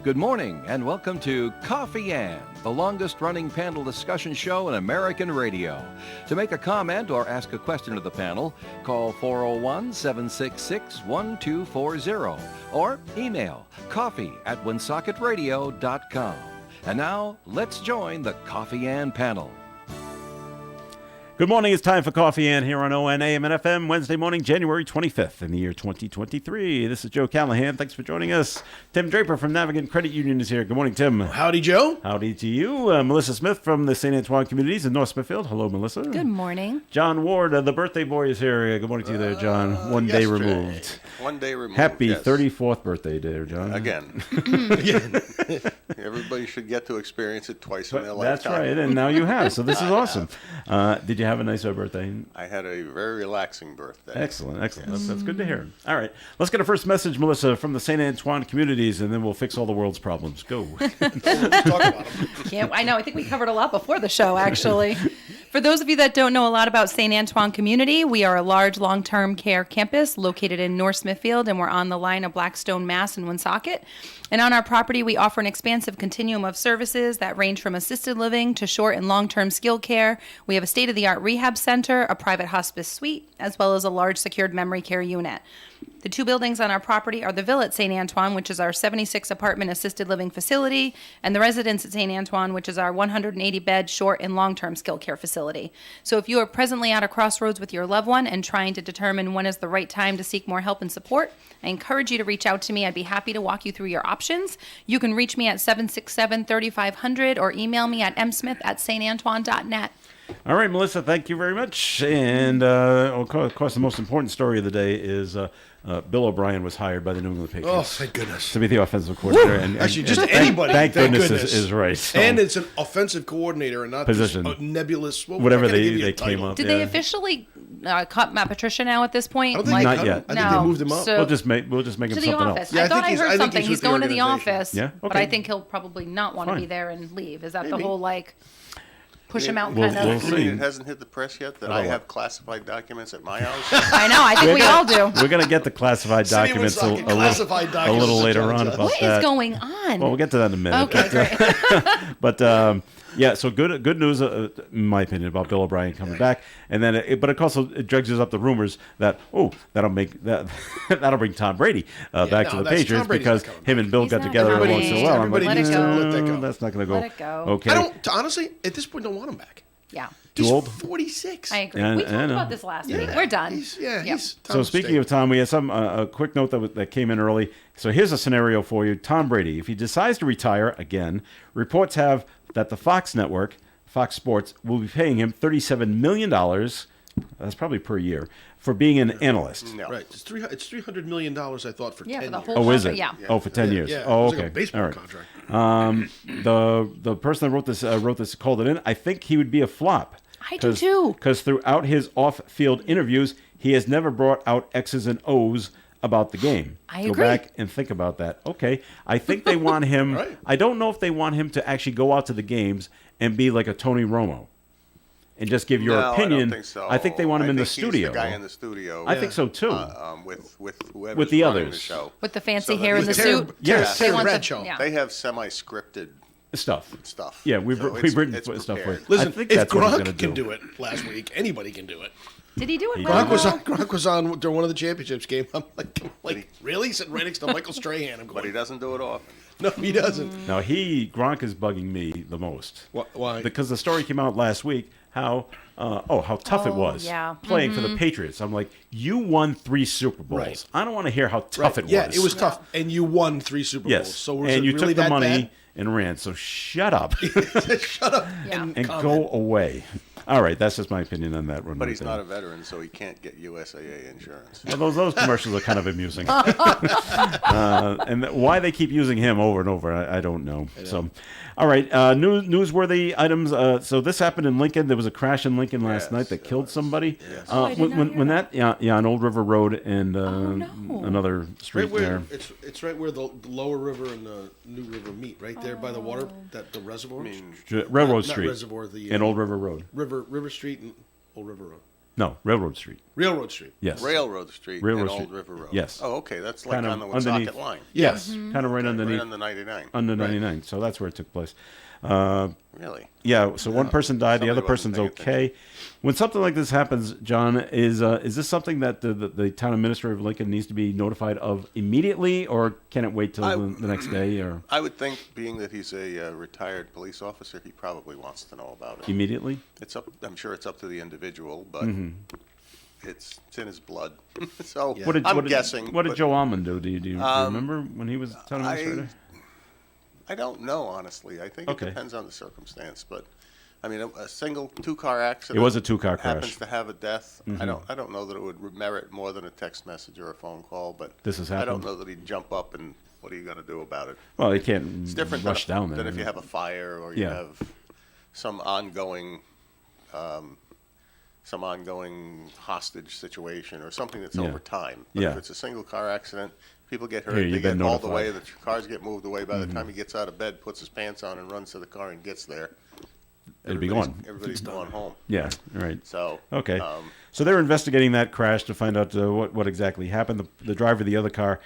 Good morning and welcome to Coffee Ann, the longest-running panel discussion show in American radio. To make a comment or ask a question to the panel, call 401-766-1240 or email coffee@woonsocket.radio.com. And now, let's join the Coffee Ann panel. Good morning. It's time for Coffee Ann here on ONAM and FM, Wednesday morning, January 25th in the year 2023. This is Joe Callahan. Thanks for joining us. Tim Draper from Navigant Credit Union is here. Good morning, Tim. Howdy, Joe. Howdy to you. Melissa Smith from the St. Antoine Communities in North Smithfield. Hello, Melissa. Good morning. John Ward, the birthday boy, is here. Good morning to you there, John. One day removed. 1 day removed. Happy yes. 34th birthday there, John. Again. Everybody should get to experience it twice in their That's lifetime. right, and now you have, so this is awesome. Did you have a nice birthday? I had a very relaxing birthday. Excellent. That's good to hear. All right, let's get a first message, Melissa, from the St. Antoine Communities, and then we'll fix all the world's problems. Go. Let's talk about them. I know. I think we covered a lot before the show, actually. For those of you that don't know a lot about St. Antoine Community, we are a large long-term care campus located in North Smithfield, and we're on the line of Blackstone, Mass. and Woonsocket. And on our property, we offer an expansive continuum of services that range from assisted living to short and long-term skilled care. We have a state-of-the-art rehab center, a private hospice suite, as well as a large secured memory care unit. The two buildings on our property are the Villa at St. Antoine, which is our 76-apartment assisted living facility, and the Residence at St. Antoine, which is our 180-bed short and long-term skilled care facility. So if you are presently at a crossroads with your loved one and trying to determine when is the right time to seek more help and support, I encourage you to reach out to me. I'd be happy to walk you through your options. You can reach me at 767-3500 or email me at msmith@santantoine.net. All right, Melissa, thank you very much. And, of course, the most important story of the day is Bill O'Brien was hired by the New England Patriots. Oh, thank goodness. To be the offensive coordinator. And Actually, just and anybody. Thank goodness goodness. Is right. So, And it's an offensive coordinator and not Position. this nebulous. Well, Whatever we're not gonna they give you a came title. up. Did Yeah. they officially cut Matt Patricia now at this point? I don't think Not they cut yet. him. I think No. they moved him up. So- We'll just make him to the something office. else. Yeah, I thought I he's heard something. with He's the going to the organization. office. Yeah? But Okay. I think he'll probably not want to Fine. be there and leave. Is that the Maybe. whole, push him out We'll- kind we'll of? see. It hasn't hit the press yet that About I what? have classified documents at my house. I know. I think we all do. We're going to get the classified City of documents Woonsocket classified a documents little is later John on Jones. about What that. is going on? Well, we'll get to that in a minute. Okay, great. But yeah, so good news, in my opinion, about Bill O'Brien coming back, and then, but it also dredges up the rumors that that'll make that'll bring Tom Brady back to no, the that's- Patriots Tom Brady's because not coming him and Bill He's got not together every coming. once in a while. I'm Everybody like, needs to let that go. that's not going to go. Let it go. Okay. I don't, honestly, at this point, don't want him back. Yeah. Too He's old? 46. I agree. Yeah, We I talked know. about this last week. Yeah, We're done. He's Yep. So Tom's speaking state. of Tom, we had a quick note that came in early. So here's a scenario for you. Tom Brady, if he decides to retire again, reports have that the Fox network, Fox Sports, will be paying him $37 million, that's probably per year, for being an analyst. No. Right. It's $300 million, I thought, for Yeah, 10 for the years. whole Oh, is contract, it? Yeah. Oh, for 10 years. Yeah, Oh, it's okay. like a baseball All right. contract. The person that wrote this called it in. I think he would be a flop. I do too. Because throughout his off-field interviews, he has never brought out X's and O's about the game. I Go agree. back and think about that. Okay, I think they want him. Right. I don't know if they want him to actually go out to the games and be like a Tony Romo, and just give your No, opinion. I don't think so. I think they want him in the think he's studio. the guy in the studio. I think so too. With whoever's With the running others. The show. With the fancy So hair in the With Terry- suit. Yes. They Terry want the- Bradshaw. yeah. They have semi-scripted Stuff. stuff. Yeah, we've So written it's stuff for prepared. it. Listen, I think if that's what he's gonna Gronk can do. do it last week, anybody can do it. Did he do it? He well? did. Gronk was on during one of the championships game. I'm like, really? Sitting right next to Michael Strahan. I'm But he going, doesn't do it often. no, he doesn't. Now Gronk is bugging me the most. Why? Because the story came out last week how tough it was yeah. playing for the Patriots. I'm like, you won 3 Super Bowls. Right. I don't want to hear how tough it was. Yeah, it was tough. And you won 3 Super Bowls. Yes. So was and it you really took the that money bad? and ran. So shut up Shut up Yeah. and, and comment. go away. All right, that's just my opinion on that one. But right he's there. not a veteran, so he can't get USAA insurance. Well, those commercials are kind of amusing. And why they keep using him over and over, I don't know. So, all right, newsworthy items. So this happened in Lincoln. There was a crash in Lincoln last Yes, night that killed somebody. Yes. I did not hear When that, on Old River Road and no. another street Right where there. it's right where the lower river and the new river meet, right there by the water, that the reservoir. I mean, Railroad not Street reservoir, the and Old River Road. River Street and Old River Road. No, Railroad Street. Railroad Street. Yes. Railroad Street Railroad and Street. Old River Road. Yes. Oh, okay. That's like Kind of on the underneath. Woonsocket line. Yes, Mm-hmm. kind of right underneath. Right on the 99. Under 99. So that's where it took place. Really? Yeah, so one person died, the somebody other wasn't person's paying okay. When something like this happens, John, is this something that the town administrator of Lincoln needs to be notified of immediately, or can it wait till the next day, or I would think, being that he's a retired police officer, he probably wants to know about it. immediately? It's up. I'm sure it's up to the individual, but Mm-hmm. it's in his blood. So Yeah. I'm guessing. What did but Joe Almond do? Do you remember when he was town administrator? I don't know, honestly. I think Okay. it depends on the circumstance, but I mean, a single two-car accident. It was a two-car Happens crash. to have a death. I don't know that it would merit more than a text message or a phone call. But This has I don't happened? know that he'd jump up and what are you going to do about it? Well, he can't It's different rush than, down there. than if you have a fire or you Yeah. have some ongoing hostage situation or something that's Yeah. over time. But Yeah. if it's a single car accident, people get hurt. Here, They you've been get all the way. notified. The cars get moved away. By the time he gets out of bed, puts his pants on, and runs to the car and gets there, It'd be everybody's- gone. Everybody's going home. Yeah, right. So Okay. So they're investigating that crash to find out what exactly happened. The driver of the other car,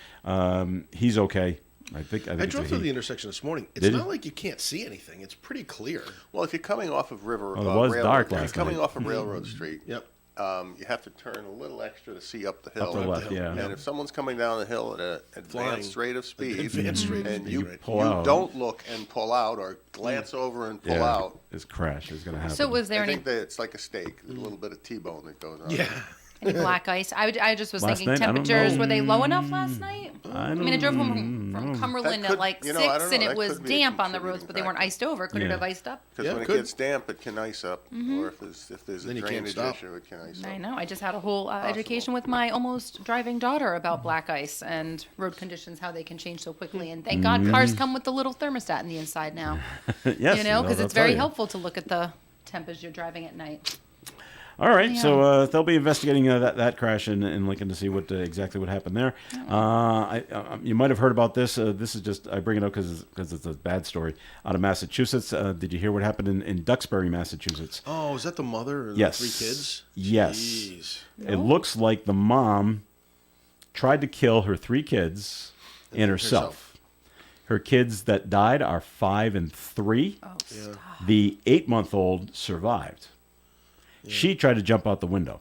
he's okay. I think I it's a drove through he. the intersection this morning. It's Did you? not like you can't see anything. It's pretty clear. well, if you're coming off of River, Oh, it was Railroad, dark if you're last coming night. off of Railroad Street. Yep. You have to turn a little extra to see up the hill. Up the left, yeah. And if someone's coming down the hill at an advanced rate of speed, Advanced rate of and speed, you, right. Pull you out. don't look and pull out or glance over and pull Yeah, out, this crash is going to happen. So was there I any think that it's like a steak, a little bit of T-bone that goes on. Yeah. black ice? I just was Last thinking night? I don't temperatures, know. were they low enough last night? I mean, I drove home from Cumberland That could- at like you know, 6, I don't know, and it that was could be a damp on the roads, contributing but they weren't factor. iced over. Could it Yeah. have iced up? Because Yeah, when it it could. gets damp, it can ice up, or if there's a Then you can't drainage stop. issue, it can ice up. I know. I just had a whole education with my almost driving daughter about black ice and road conditions, how they can change so quickly. And thank God cars come with the little thermostat in the inside now. yes, You know, because they'll it's tell very you. helpful to look at the temp as you're driving at night. All right, so they'll be investigating that crash in Lincoln to see exactly what happened there. You might have heard about this. This is just I bring it up because it's a bad story out of Massachusetts. Did you hear what happened in Duxbury, Massachusetts? Oh, is that the mother and Yes. the 3 kids? Yes. Jeez. It looks like the mom tried to kill her 3 kids and herself. Her kids that died are 5 and 3. Oh, stop. The 8-month-old survived. She tried to jump out the window,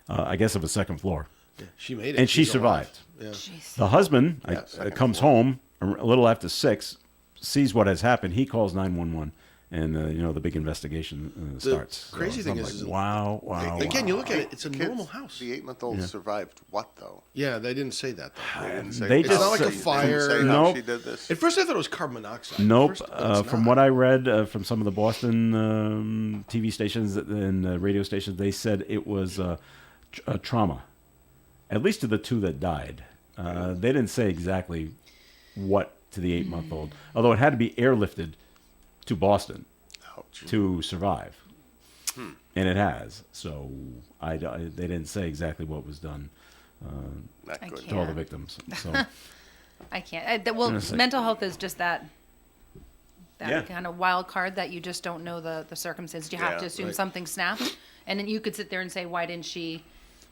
I guess of a second floor, Yeah, she made it. and she She's alive. survived. Yeah. Jeez. The husband second comes floor. home a little after 6, sees what has happened. He calls 911, and the big investigation starts. crazy So thing I'm is- like, wow. Again, wow. you look at it, it's a Kids, normal house. The 8-month-old survived what, though? Yeah, they didn't say that, though. They didn't say They how just- It's not like a they didn't fire. say how Nope. she did this. At first, I thought it was carbon monoxide. Nope. At first, but it's From not. what I read from some of the Boston TV stations and radio stations, they said it was a trauma, at least to the 2 that died. They didn't say exactly what to the 8-month-old, although it had to be airlifted to Boston Ouch. to survive, and it has. So they didn't say exactly what was done Not I good. can't. to all the victims. So I can't. Well, Honestly. mental health is just that Yeah. kind of wild card that you just don't know the circumstances. You have Yeah, to assume right. something snapped, and then you could sit there and say, why didn't she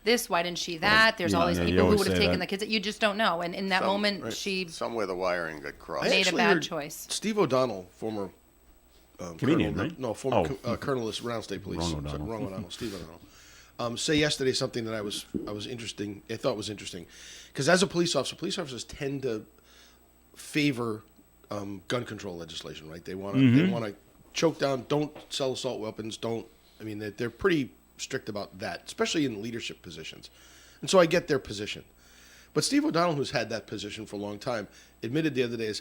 this? Why didn't she that? There's all these yeah, you people who always would have say taken that. the kids. You just don't know. And in that Some- moment, right. she Somewhere the wiring got crossed. I made a actually bad heard choice. Steve O'Donnell, former Comedian, colonel, right? No, former Oh. colonel of Round State Police. Wrong Sorry, O'Donnell. wrong O'Donnell. Steve O'Donnell. Say yesterday something that I was interesting. I thought was interesting, because as a police officers tend to favor gun control legislation, right? They want to Mm-hmm. they want to choke down. Don't sell assault weapons. Don't. I mean, they're pretty strict about that, especially in leadership positions. And so I get their position. But Steve O'Donnell, who's had that position for a long time, admitted the other day,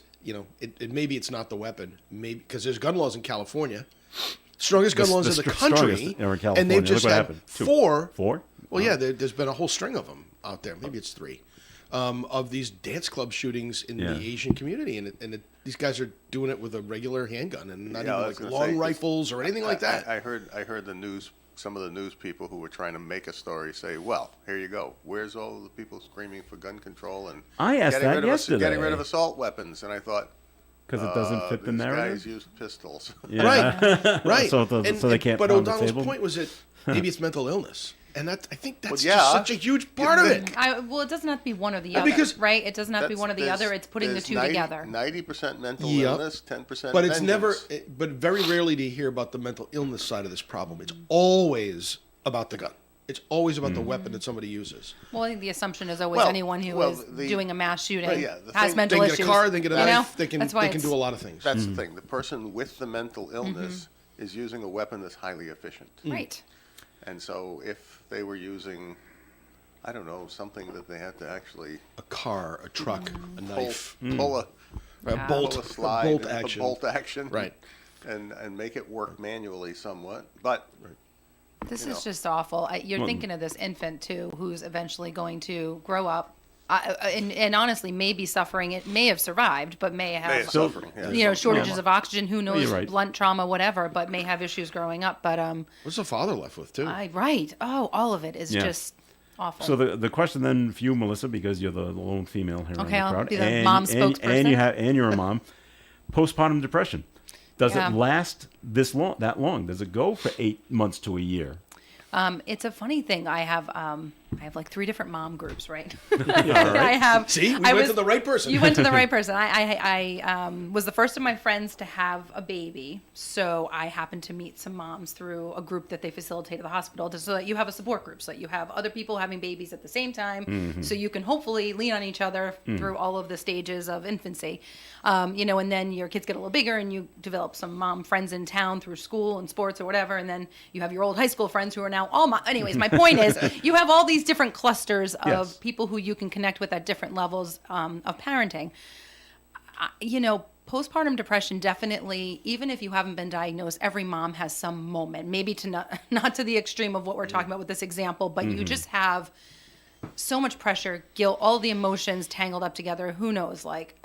maybe it's not the weapon, maybe because there's gun laws in California, strongest gun laws in the country, strongest are in California. and they've Look just what had happened. 2. four. 4? Well, yeah, there's been a whole string of them out there. Maybe it's 3 of these dance club shootings in Yeah. the Asian community, and these guys are doing it with a regular handgun and not Yeah, I even was like gonna long say, 'cause rifles or anything like that. I heard the news. Some of the news people who were trying to make a story say, "Well, here you go. Where's all the people screaming for gun control and I asked getting that rid of yesterday. getting rid of assault weapons?" And I thought, Because it doesn't fit the these narrative. guys use pistols. Yeah. Right. So they can't But pound the O'Donnell's table? point was that maybe it's mental illness. And I think that's Well, yeah. just such a huge part of it. Well, it doesn't have to be one or the And other, because- right? It doesn't have to be one or the other. It's putting the two together. 90% mental Yep. illness, 10% But it's never, vengeance. but very rarely do you hear about the mental illness side of this problem. It's always about the gun. It's always about the weapon that somebody uses. Well, I think the assumption is always Well, anyone who well, is the- doing a mass shooting Well, yeah, the has thing- mental They issues. can get a car, they can get a you know? knife, they can That's why do it's- a lot of things. That's the thing. The person with the mental illness is using a weapon that's highly efficient. Right. And so if they were using, I don't know, something that they had to actually A car, a truck, a knife, pull a Yeah. bolt, pull a slide, bolt action. a bolt action, Right. and make it work manually somewhat. But This you is know. just awful. You're thinking of this infant too, who's eventually going to grow up, and honestly, may be suffering. It may have survived, but may have, suffering, yeah. you know, shortages of oxygen. Who knows, you're right. blunt trauma, whatever. But may have issues growing up. But What's the father left with, too? right. Oh, all of it is Yeah. just awful. So the question then for you, Melissa, because you're the lone female here Okay, in the I'll crowd, be the and, mom and spokesperson. and you're a mom. Postpartum depression. Does Yeah. it last this long? That long? Does it go for 8 months to a year? It's a funny thing. I have like 3 different mom groups, right? I have. See, we I went to the right person. You went to the right person. I was the first of my friends to have a baby, so I happened to meet some moms through a group that they facilitate at the hospital, so that you have a support group, so that you have other people having babies at the same time, so you can hopefully lean on each other through all of the stages of infancy. You know, and then your kids get a little bigger, and you develop some mom friends in town through school and sports or whatever, and then you have your old high school friends who are now all anyways, my point is you have all these different clusters of Yes. people who you can connect with at different levels of parenting. You know, postpartum depression definitely, even if you haven't been diagnosed, every mom has some moment, maybe to not to the extreme of what we're talking about with this example, but you just have so much pressure, guilt, all the emotions tangled up together. Who knows, like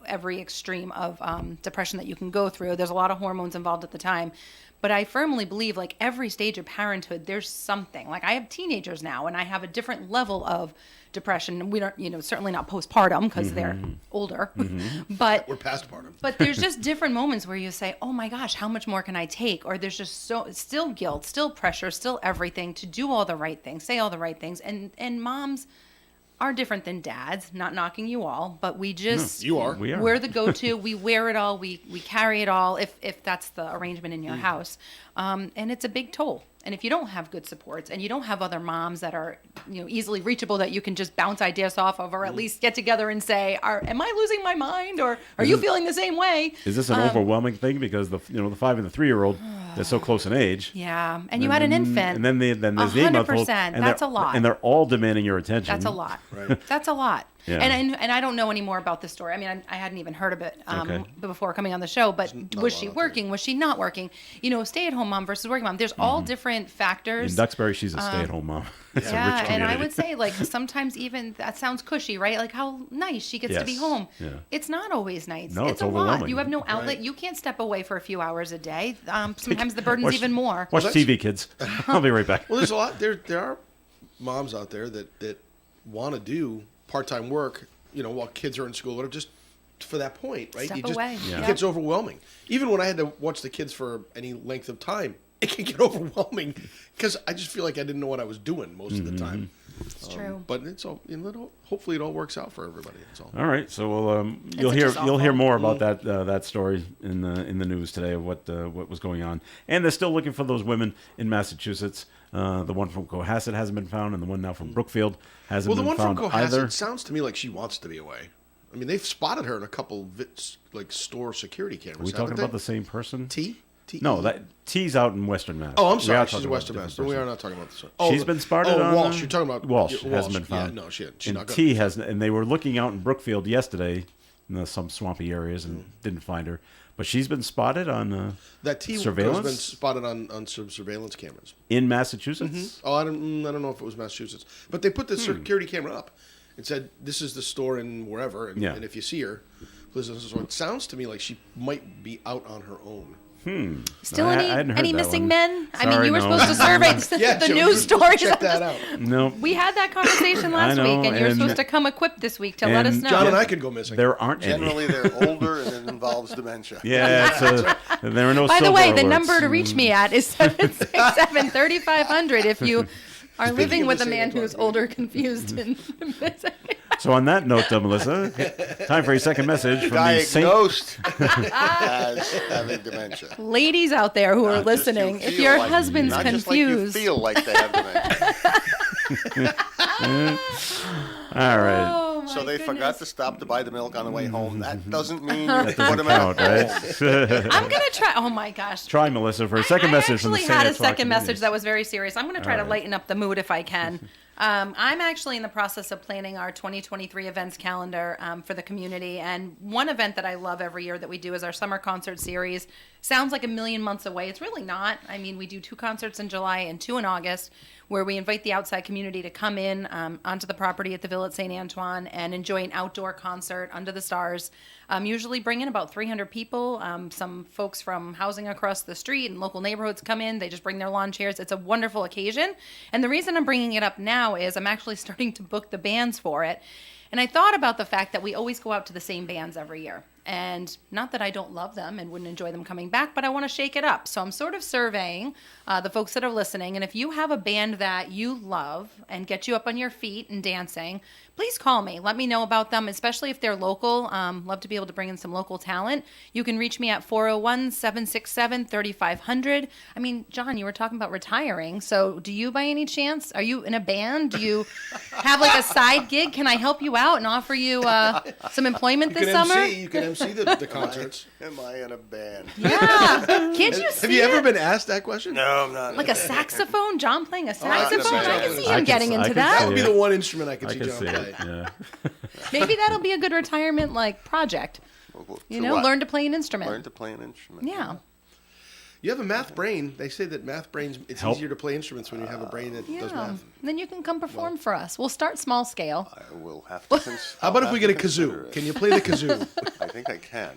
every extreme of depression that you can go through. There's a lot of hormones involved at the time. But I firmly believe, like every stage of parenthood, there's something. Like I have teenagers now, and I have a different level of depression. We don't, you know, certainly not postpartum because they're older, but We're past part of it. but there's just different moments where you say, "Oh my gosh, how much more can I take?" Or there's just still guilt, still pressure, still everything to do all the right things, say all the right things, and moms are different than dads. Not knocking you all, but we just You are. We are. We're the go-to. We wear it all. We carry it all. If that's the arrangement in your house, and it's a big toll. And if you don't have good supports, and you don't have other moms that are, you know, easily reachable, that you can just bounce ideas off of, or at least get together and say, "Am I losing my mind?" or "Are you feeling the same way?" Is this an overwhelming thing because the 5 and the 3-year-old they're so close in age? Yeah, and you had an infant. And then there's the 8-month-old. 100%. and That's they're- a lot. And they're all demanding your attention. That's a lot. Right. That's a lot. Yeah. And I don't know any more about this story. I mean, I hadn't even heard of it Okay. before coming on the show. But not was a she lot out there. working? Was she not working? You know, stay-at-home mom versus working mom. There's all different factors. In Duxbury, she's a stay-at-home mom. It's a Yeah, rich and I community. would say, like, sometimes even that sounds cushy, right? Like how nice she gets to be Yes. home. Yeah. It's not always nice. No, it's a lot. overwhelming. You have no outlet. Right. You can't step away for a few hours a day. Sometimes the burden's Watch- even more. Watch that's- TV, kids. I'll be right back. Well, there's a lot. There are moms out there that want to do part-time work, you know, while kids are in school, or just for that point, right? Step away. Yeah. It gets overwhelming. Even when I had to watch the kids for any length of time, it can get overwhelming because I just feel like I didn't know what I was doing most of the time. It's true. But it's all, you know, hopefully it all works out for everybody. That's all. All right, so you'll just hear awful. more about that story in the news today of what was going on, and they're still looking for those women in Massachusetts. The one from Cohasset hasn't been found, and the one now from Brookfield hasn't Well, the been one found from either. Cohasset sounds to me like she wants to be away. I mean, they've spotted her in a couple like store security cameras. Are we talking haven't about they? the same person? T? No, that T's out in Western Mass. Oh, I'm We sorry. are She's talking a about Western different Mass. We person. are not talking about this one. She's been spotted on Walsh. You're talking about Walsh yeah, hasn't been found. Yeah, no, she's and not. T hasn't, and they were looking out in Brookfield yesterday in some swampy areas and didn't find her. But she's been spotted on That T surveillance? has been spotted on some surveillance cameras. in Massachusetts. Oh, I don't know if it was Massachusetts, but they put the security camera up and said, "This is the store in wherever, and, Yeah. and if you see her, please." So it sounds to me like she might be out on her own. Still I hadn't heard any that missing one. men? I mean, Sorry, you were no. supposed to survey Yeah, the Joe, news you stories. check that out. No, We had that conversation last know, week, and you were and- supposed to come equipped this week to let us and know. John and I could go missing. there aren't any. generally they're older and it involves dementia. Yeah, there are no. By the silver way, the alerts. number to reach me at is 767-3500 if you Are Speaking living of with the a man St. who's Antoine older, confused, and So on that note, Melissa, time for your second message from the Saint. Diagnosed as having dementia. ladies out there who are Not just you listening, if feel your like- husband's not confused, just like you feel like they have dementia. All right. oh my So they forgot goodness. to stop to buy the milk on the way home. That doesn't mean you That put them doesn't count, at home. right? I'm gonna try. Oh my gosh. Try, Melissa, for a second I message from the actually Saint had a Antoine second message communities. that was very serious. I'm going to try to right. lighten up the mood if I can. I'm actually in the process of planning our 2023 events calendar for the community. And one event that I love every year that we do is our summer concert series. Sounds like a million months away. It's really not. I mean, we do 2 concerts in July and 2 in August, where we invite the outside community to come in onto the property at the Villa at St. Antoine and enjoy an outdoor concert under the stars. Usually bring in about 300 people. Some folks from housing across the street and local neighborhoods come in. They just bring their lawn chairs. It's a wonderful occasion. And the reason I'm bringing it up now is I'm actually starting to book the bands for it. And I thought about the fact that we always go out to the same bands every year. And not that I don't love them and wouldn't enjoy them coming back, but I want to shake it up. So I'm sort of surveying the folks that are listening. And if you have a band that you love and get you up on your feet and dancing, please call me. Let me know about them, especially if they're local. Love to be able to bring in some local talent. You can reach me at 401-767-3500. I mean, John, you were talking about retiring. So do you by any chance, are you in a band? Do you have like a side gig? Can I help you out and offer you some employment You this can summer? MC. You can MC the concerts. Am I in a band? Yeah. Can't you see Have you ever it? been asked that question? No, I'm not. Like a saxophone? John playing a not in a saxophone? I band. can see I him can getting s- I into can that. That would be Yeah. the one instrument I could I see can John see play. it. Yeah. Maybe that'll be a good retirement like project. You know, learn to play an instrument. Learn to play an instrument. Yeah. You have a math brain. They say that math brains, it's Help. easier to play instruments when you have a brain that does Yeah. math. Then you can come perform for us. We'll start small scale. I will have to. How about if we get a kazoo? Can you play the kazoo? I think I can.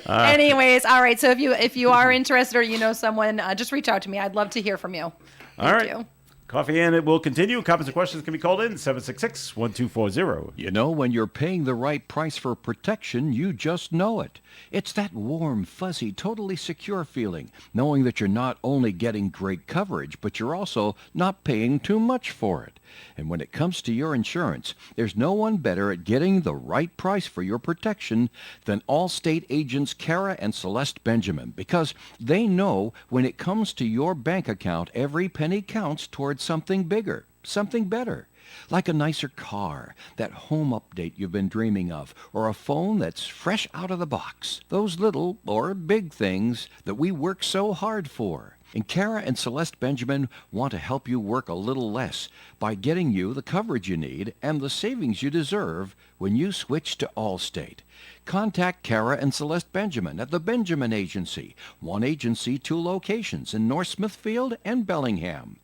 Anyways, all right. So if you are interested or you know someone, just reach out to me. I'd love to hear from you. All Thank right. you. Coffee and it will continue. Comments and questions can be called in 766-1240. You know, when you're paying the right price for protection, you just know it. It's that warm, fuzzy, totally secure feeling, knowing that you're not only getting great coverage, but you're also not paying too much for it. And when it comes to your insurance, there's no one better at getting the right price for your protection than Allstate agents Kara and Celeste Benjamin, because they know when it comes to your bank account, every penny counts towards something bigger, something better. Like a nicer car, that home update you've been dreaming of, or a phone that's fresh out of the box. Those little or big things that we work so hard for. And Kara and Celeste Benjamin want to help you work a little less by getting you the coverage you need and the savings you deserve when you switch to Allstate. Contact Kara and Celeste Benjamin at the Benjamin Agency. One agency, 2 locations in North Smithfield and Bellingham.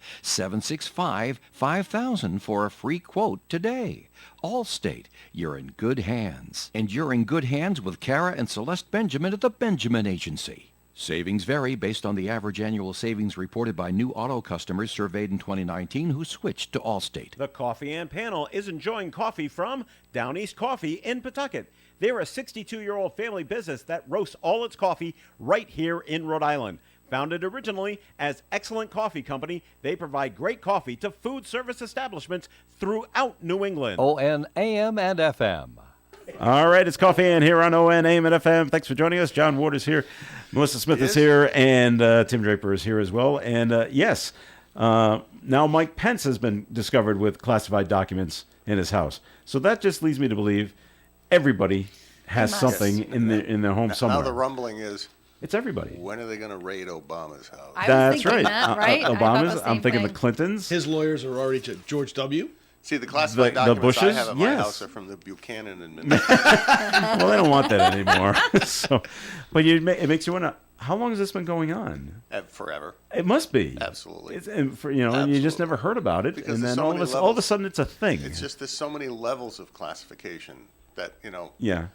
765-5000 for a free quote today. Allstate, you're in good hands. And you're in good hands with Kara and Celeste Benjamin at the Benjamin Agency. Savings vary based on the average annual savings reported by new auto customers surveyed in 2019 who switched to Allstate. The Coffee and Panel is enjoying coffee from Down East Coffee in Pawtucket. They're a 62-year-old family business that roasts all its coffee right here in Rhode Island. Founded originally as Excellent Coffee Company, they provide great coffee to food service establishments throughout New England. ON AM and FM. All right, it's Coffee and here on ON AM and FM. Thanks for joining us. John Ward is here. Melissa Smith is here, and Tim Draper is here as well. And yes, now Mike Pence has been discovered with classified documents in his house. So that just leads me to believe everybody has something in their home somewhere. Now the rumbling is, It's everybody. when are they going to raid Obama's house? I was That's thinking right. that, right? I thought Obama's. the I'm same thinking thing. the Clintons. His lawyers are already to George W. See, the classified the documents I Bushes? have at my Yes. house are from the Buchanan administration. Well, they don't want that anymore. So, but it makes you wonder, how long has this been going on? Forever. It must be. Absolutely. It's, and and you just Absolutely. never heard about it, Because and there's then so all many of a levels. sudden it's a thing. It's just there's so many levels of classification that, yeah.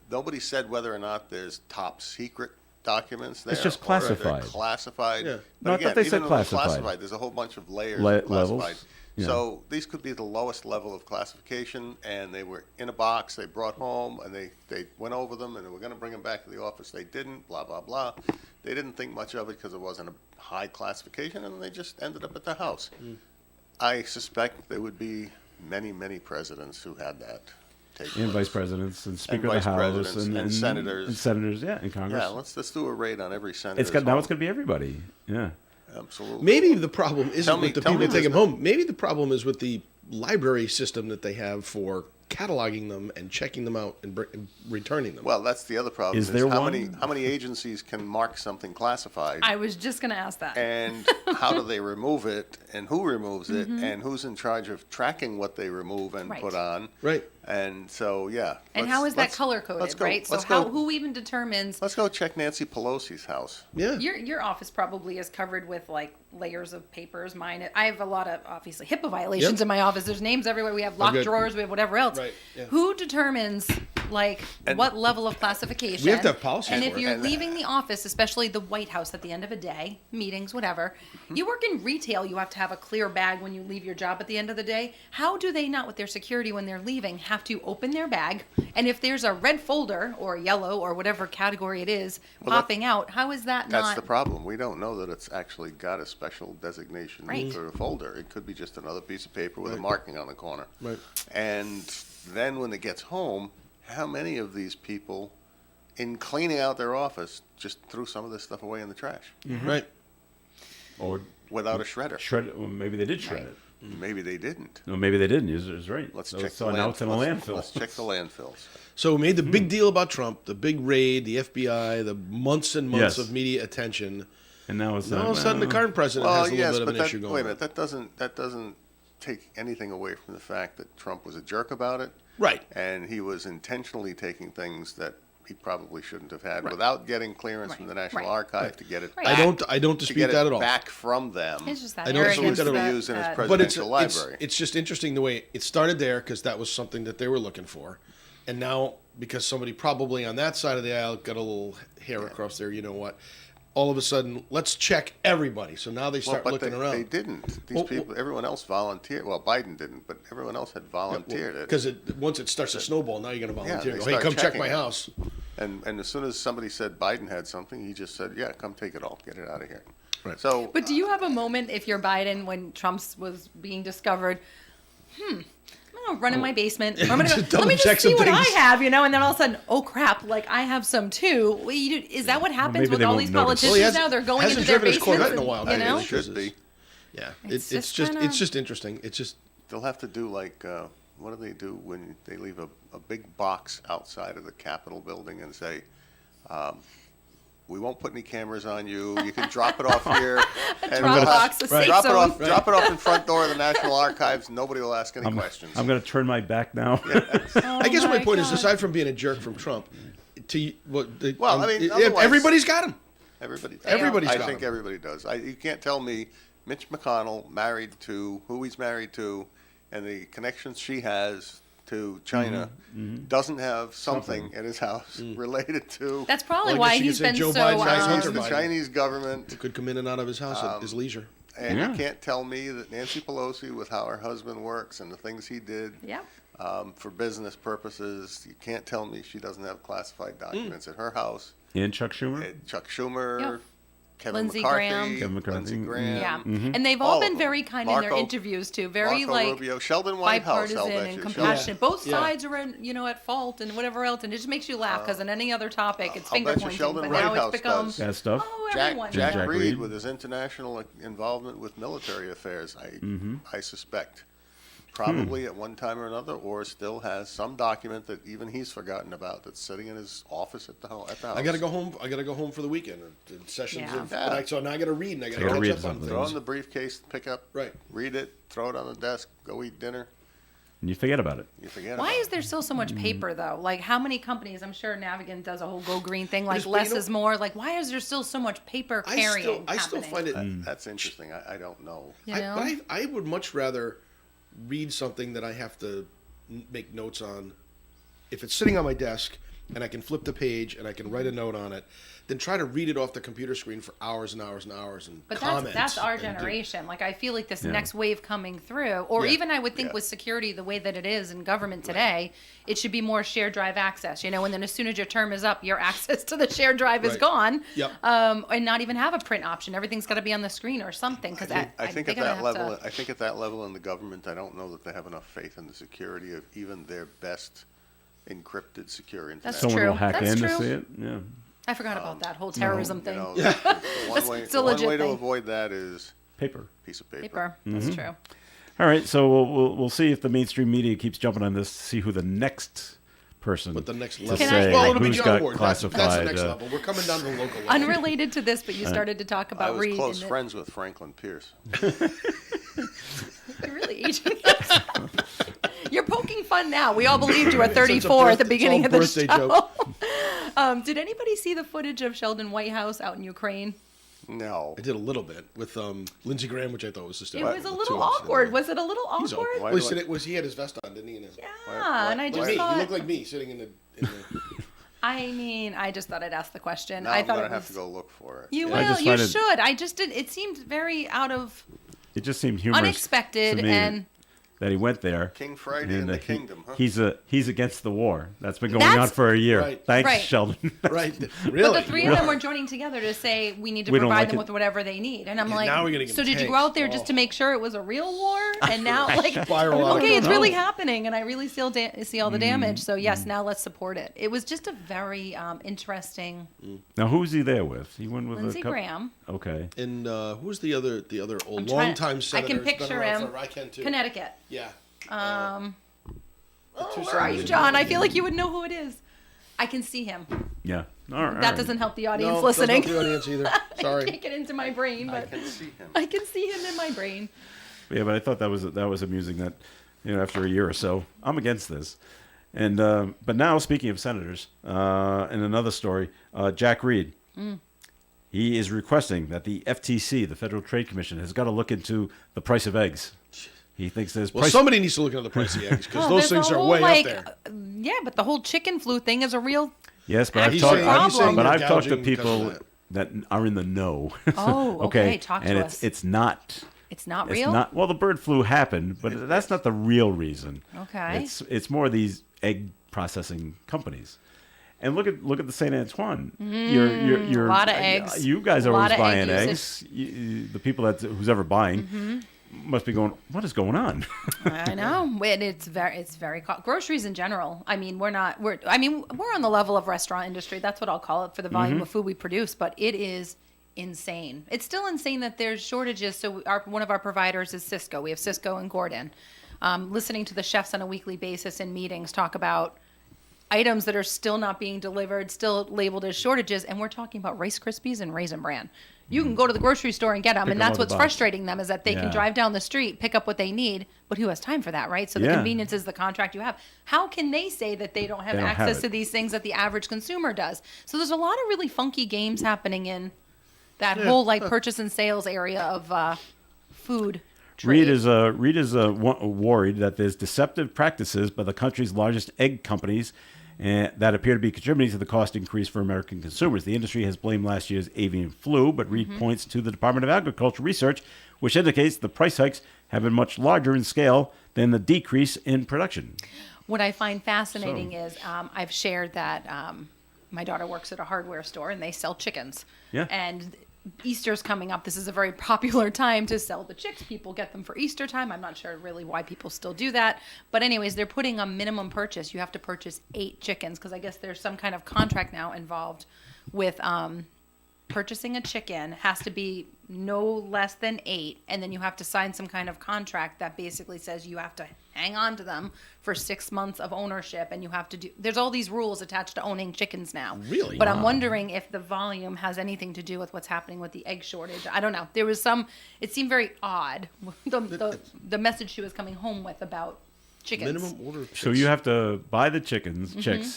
nobody said whether or not there's top secret documents there. It's just or if they're classified. Classified. Yeah. No, I But thought again, they even said though they're classified. there's a whole bunch of layers Le- of classified. levels? Yeah. So these could be the lowest level of classification, and they were in a box they brought home, and they went over them, and they were going to bring them back to the office. They didn't, blah, blah, blah. They didn't think much of it because it wasn't a high classification, and they just ended up at the house. I suspect there would be many, many presidents who had that take And vice place. presidents and Speaker vice of the House presidents and senators. and senators, yeah, in Congress. Yeah, let's do a raid on every senator. It's got now. It's going to be everybody. Yeah. Absolutely. Maybe the problem isn't Tell me- with the tell people me that take this- them home. Maybe the problem is with the library system that they have for cataloging them and checking them out and returning them. Well, that's the other problem. Is there how one? many agencies can mark something classified? I was just going to ask that. And how do they remove it, and who removes it, Mm-hmm. and who's in charge of tracking what they remove and Right. put on? Right. And so, yeah. And let's- how is that let's- color let's coded, go- right? So let's go- who even determines? Let's go check Nancy Pelosi's house. Yeah. Your office probably is covered with like layers of papers. Mine, I have a lot of obviously HIPAA violations Yep. in my office. There's names everywhere. We have locked good. drawers. We have whatever else. Right, yeah. Who determines like And- what level of classification? We have to have policies And for if it. you're And- leaving the office, especially the White House, at the end of a day, meetings, whatever, Mm-hmm. you work in retail. You have to have a clear bag when you leave your job at the end of the day. How do they not, with their security when they're leaving, have to open their bag? And if there's a red folder or yellow or whatever category it is Well, that- popping out, how is that That's not? the problem. We don't know that it's actually got a special designation Right. for a folder. It could be just another piece of paper with a marking on the corner. Right. And then when it gets home, how many of these people, in cleaning out their office, just threw some of this stuff away in the trash Right. Or without a shredder? shred it. Well, maybe they did shred Right. it. Maybe they didn't. No, maybe they didn't. Is right. Let's So check it's the now it's in a landfill. Let's check the landfills. So we made the Hmm. big deal about Trump, the big raid, the FBI, the months and months Yes. of media attention. And now it's Now all of a sudden, the current president Well, has a little yes, bit of but an issue going wait a on. minute. That doesn't take anything away from the fact that Trump was a jerk about it. Right. And he was intentionally taking things that he probably shouldn't have had Right. without getting clearance from the Right, National right. Archive to get it Right. back. I don't to dispute get that it at all. back from them. It's just that I don't so dispute it's that to at be all. used in his that- But it's presidential library. it's just interesting the way it started there because that was something that they were looking for, and now because somebody probably on that side of the aisle got a little hair across there, you know what? All of a sudden, let's check everybody. So now they Well, start but looking they around. didn't. These Well, people, everyone else volunteered. Well, Biden didn't, but everyone else had volunteered it. Because once it starts to snowball, now you're going to volunteer. they Go, hey, start come check checking my it. house. And as soon as somebody said Biden had something, he just said, "Yeah, come take it all, get it out of here." Right. So, But do you have a moment if you're Biden when Trump's was being discovered? I'm gonna run in my basement. I'm gonna Just go, let double me check just see some what I things. have, you know, and then all of a sudden, oh crap, like I have some too. Well, is that what happens maybe with they all won't these notice. politicians Well, he hasn't- now? They're going hasn't into their driven his basements, Corvette in a while, you either. know? it should be. Yeah, It's it's just just kinda- it's just interesting. It's just They'll have to do like, what do they do when they leave a big box outside of the Capitol building and say, "We won't put any cameras on you. You can drop it off here." and drop we'll box, a safe drop it zone. off. Drop it off in front door of the National Archives. Nobody will ask any questions. I'm going to turn my back now. I guess my my point is, God. aside from being a jerk from Trump, to what? Well, I mean, otherwise- everybody's got him. Everybody. Everybody's I got think him. everybody does. You can't tell me Mitch McConnell married to who he's married to, and the connections she has to China doesn't have something in his house related to That's probably Well, I guess why you he's could say been Joe so. Biden's Chinese, Hunter the Biden. Chinese government. Could come in and out of his house at his leisure. And Yeah. you can't tell me that Nancy Pelosi, with how her husband works and the things he did Yeah. for business purposes, you can't tell me she doesn't have classified documents at her house. And Chuck Schumer. And Chuck Schumer, Yeah. Kevin Lindsey McCarthy, Graham. Kevin McCarthy. Lindsey Graham. Yeah, and they've all All been of very them. kind in their Marco- interviews too. Very Marco like Rubio, Sheldon Whitehouse, I'll bipartisan bet and you. compassionate. Both Yeah. sides are, at fault and whatever else, and it just makes you laugh because in any other topic, it's I'll finger bet you pointing. Sheldon But now Whitehouse it's become does. That stuff. oh, Jack, everyone. Jack, Jack Reed, Reed. with his international involvement with military affairs, I suspect, probably at one time or another, or still has some document that even he's forgotten about that's sitting in his office at the house. I gotta go home. I gotta go home for the weekend. Sessions Yeah. of Yeah. so now I gotta read and I gotta Gotta catch read up on something. Throw things. in the briefcase, pick up, Right. read it, throw it on the desk, go eat dinner. And you forget about it. You forget Why about is there still so much paper though? Like how many companies? I'm sure Navigant does a whole go green thing. Like Just- but less you know- is more. Like why is there still so much paper carrying? I still happening? find it. it. That's interesting. I don't know. You But know? I would much rather read something that I have to make notes on. If it's sitting on my desk and I can flip the page and I can write a note on it, than try to read it off the computer screen for hours and hours and hours and But comment. that's our and do- generation. Like, I feel like this Yeah. next wave coming through, or Yeah. even I would think Yeah. with security the way that it is in government today, it should be more shared drive access. And then as soon as your term is up, your access to the shared drive is Right. gone. Yep. And not even have a print option. Everything's got to be on the screen or something. Because I think at that level, I think at that level in the government, I don't know that they have enough faith in the security of even their best encrypted secure internet. That's Someone true. will hack That's in true. to see it. Yeah. I forgot about that whole terrorism You thing. know, the one way, still the one legit way to thing. avoid that is Paper. a piece of paper. Paper. Mm-hmm. That's true. All right, so we'll see if the mainstream media keeps jumping on this to see who the next person. But the next to level. Can I- say well, it'll be who's John got Ward. classified. That's the next level. We're coming down to the local level. Unrelated to this, but you started to talk I about was Reed. close and it- friends with Franklin Pierce. You're really aging yourself. You're poking fun now. We all believed you were It's a 34 at the birth- beginning of it's the all show. birthday Did anybody see the footage of Sheldon Whitehouse out in Ukraine? No. I did a little bit with Lindsey Graham, which I thought was It hysterical. was a The little two of us. awkward. Was it a little He's awkward? awkward. Why Well, do I- it was he had his vest on, didn't he? Yeah, and I Like just me. He thought. looked like me sitting in the. I mean, I just thought I'd ask the question. Now I I'm thought gonna it have was. to go look for it. You I will. just You find it- should. I just did. It seemed very out of It just seemed humorous unexpected to me and. that he went there. King Friday in and the he- kingdom, huh? He's against the war. That's been going That's- on for a year. Right. Thanks, Right. Sheldon. Right. But Really. the three of them were joining together to say we need to We don't provide like them it. with whatever they need, and I'm like, now we're gonna give so them did you go tanks. out there just to Oh. make sure it was a real war? And now, like, Spiral out of okay, it's control. really happening, and I really see all the damage. So Mm. yes, now let's support it. It was just a very interesting. Now, who's he there with? He went with Lindsey a couple. Okay. Okay. And who's the other old I'm trying- longtime I senator? can who's been picture around him. forever? I can too. Connecticut. Yeah. Oh, two where are you, senators. John? I feel like you would know who it is. I can see him. Yeah. All right. That doesn't help the audience No, listening. doesn't help the audience either. I Sorry. can't get into my brain, I but can see him. I can see him in my brain. Yeah, but I thought that was amusing. That after a year or so, I'm against this. And but now, speaking of senators, in another story, Jack Reed, he is requesting that the FTC, the Federal Trade Commission, has got to look into the price of eggs. He thinks there's Well, price. somebody needs to look into the price of the eggs because Oh, those there's things a are whole, way like, up there. Yeah, but the whole chicken flu thing is a real. Yes, but I've He's talked. saying- he's saying But they're I've talked to gouging because people of that are in the know. Oh, okay, talk and to it's us. it's not. It's not It's real. not. Well, the bird flu happened, but that's not the real reason. Okay. It's more these egg processing companies. And look at the Saint Antoine. You're a lot of eggs. You guys A are lot always of egg buying usage. eggs. The people who's ever buying must be going. What is going on? I know. And it's very groceries in general. I mean, we're on the level of restaurant industry. That's what I'll call it for the volume of food we produce. But it is insane. It's still insane that there's shortages. So one of our providers is Cisco. We have Cisco and Gordon. Listening to the chefs on a weekly basis in meetings talk about items that are still not being delivered, still labeled as shortages, and we're talking about Rice Krispies and Raisin Bran. You can go to the grocery store and get them, Pick and 'em that's out the what's box. frustrating them is that they can Yeah. drive down the street, pick up what they need, but who has time for that, right? So the Yeah. convenience is the contract you have. How can they say that they don't have They don't have access it. to these things that the average consumer does? So there's a lot of really funky games happening in that whole like purchase and sales area of food. Trade. Reed is worried that there's deceptive practices by the country's largest egg companies that appear to be contributing to the cost increase for American consumers. The industry has blamed last year's avian flu, but Reed points to the Department of Agriculture research, which indicates the price hikes have been much larger in scale than the decrease in production. What I find fascinating is I've shared that my daughter works at a hardware store and they sell chickens. Yeah. And Easter's coming up. This is a very popular time to sell the chicks. People get them for Easter time. I'm not sure really why people still do that. But anyways, they're putting a minimum purchase. You have to purchase 8 chickens because I guess there's some kind of contract now involved with purchasing a chicken has to be no less than 8, and then you have to sign some kind of contract that basically says you have to hang on to them for 6 months of ownership, and you have to do. There's all these rules attached to owning chickens now. Really? But I'm wondering if the volume has anything to do with what's happening with the egg shortage. I don't know. There was some. It seemed very odd. The message she was coming home with about chickens. Minimum order. Of So you have to buy the chicks.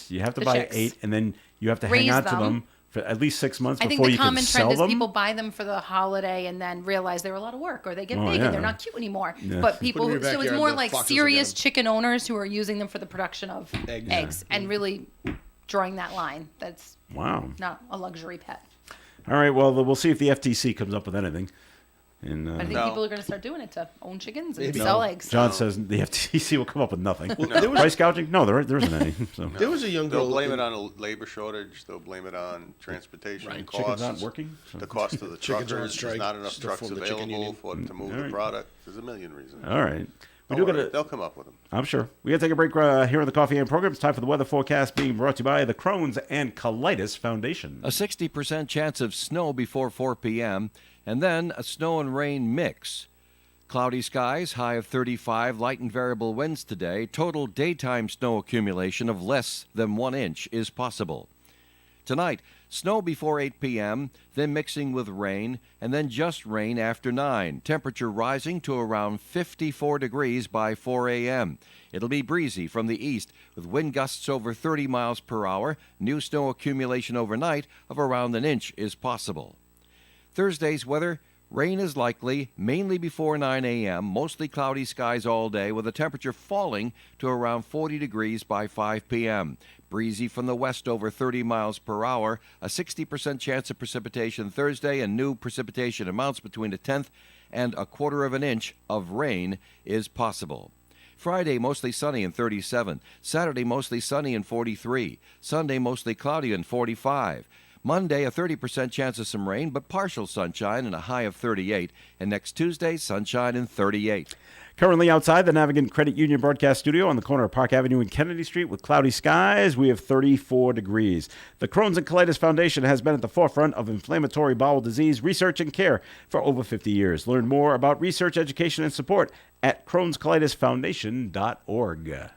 You have to The buy chicks. 8, and then you have to Raise hang on to them. them for at least 6 months I think before the you can common sell trend is them. people buy them for the holiday and then realize they're a lot of work, or they get Oh, big yeah. and they're not cute anymore. Yeah. But Put people, 'em in your so it's backyard, more the like foxes will serious get 'em. chicken owners who are using them for the production of Eggs. eggs and really drawing that line. That's Wow. not a luxury pet. All right. Well, we'll see if the FTC comes up with anything. And But I think No. people are going to start doing it to own chickens and Maybe. sell eggs. John says the FTC will come up with nothing. there was- Price gouging? No, there isn't any. So. There was a young girl. They'll blame it on a labor shortage. They'll blame it on transportation Right. costs. Chickens aren't working. So. The cost of the Chickens are on truckers. strike. There's not enough Still trucks form the chicken available union. for to move All the right. product. There's a million reasons. All right. We Don't do worry, got they'll come up with them. I'm sure. We got to take a break here on the Coffee and Program. It's time for the weather forecast being brought to you by the Crohn's and Colitis Foundation. A 60% chance of snow before 4 p.m., and then a snow and rain mix. Cloudy skies, high of 35, light and variable winds today. Total daytime snow accumulation of less than 1 inch is possible. Tonight, snow before 8 p.m., then mixing with rain, and then just rain after 9. Temperature rising to around 54 degrees by 4 a.m. It'll be breezy from the east with wind gusts over 30 miles per hour. New snow accumulation overnight of around 1 inch is possible. Thursday's weather. Rain is likely, mainly before 9 a.m., mostly cloudy skies all day, with the temperature falling to around 40 degrees by 5 p.m. Breezy from the west over 30 miles per hour, a 60% chance of precipitation Thursday, and new precipitation amounts between 1/10 and 1/4 of an inch of rain is possible. Friday, mostly sunny and 37. Saturday, mostly sunny and 43. Sunday, mostly cloudy and 45. Monday, a 30% chance of some rain, but partial sunshine and a high of 38. And next Tuesday, sunshine and 38. Currently outside the Navigant Credit Union broadcast studio on the corner of Park Avenue and Kennedy Street with cloudy skies, we have 34 degrees. The Crohn's and Colitis Foundation has been at the forefront of inflammatory bowel disease research and care for over 50 years. Learn more about research, education, and support at Crohn'sColitisFoundation.org.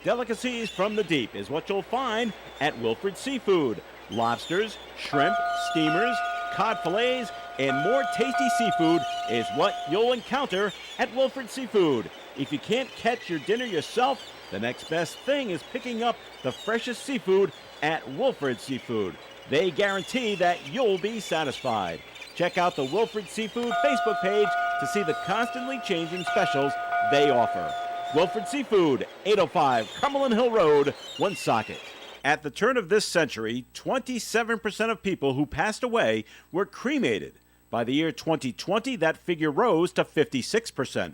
Delicacies from the deep is what you'll find at Wilfred Seafood. Lobsters, shrimp, steamers, cod fillets, and more tasty seafood is what you'll encounter at Wilfred Seafood. If you can't catch your dinner yourself, the next best thing is picking up the freshest seafood at Wilfred Seafood. They guarantee that you'll be satisfied. Check out the Wilfred Seafood Facebook page to see the constantly changing specials they offer. Wilfred Seafood, 805 Cumberland Hill Road, Woonsocket. At the turn of this century, 27% of people who passed away were cremated. By the year 2020, that figure rose to 56%.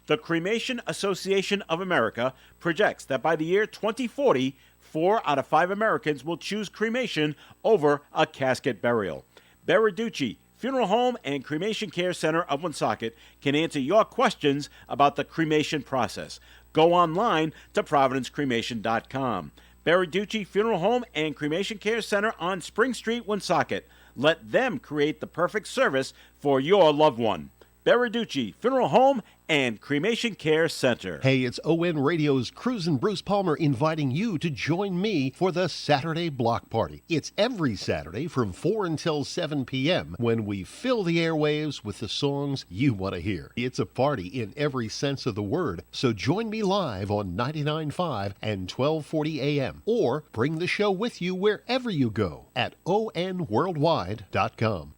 The Cremation Association of America projects that by the year 2040, 4 out of 5 Americans will choose cremation over a casket burial. Berarducci Funeral Home and Cremation Care Center of Woonsocket can answer your questions about the cremation process. Go online to providencecremation.com. Berarducci Funeral Home and Cremation Care Center on Spring Street, Woonsocket. Let them create the perfect service for your loved one. Berarducci Funeral Home and Cremation Care Center. Hey, it's ON Radio's Cruisin' Bruce Palmer inviting you to join me for the Saturday Block Party. It's every Saturday from 4 until 7 p.m. when we fill the airwaves with the songs you want to hear. It's a party in every sense of the word, so join me live on 99.5 and 1240 a.m. or bring the show with you wherever you go at onworldwide.com.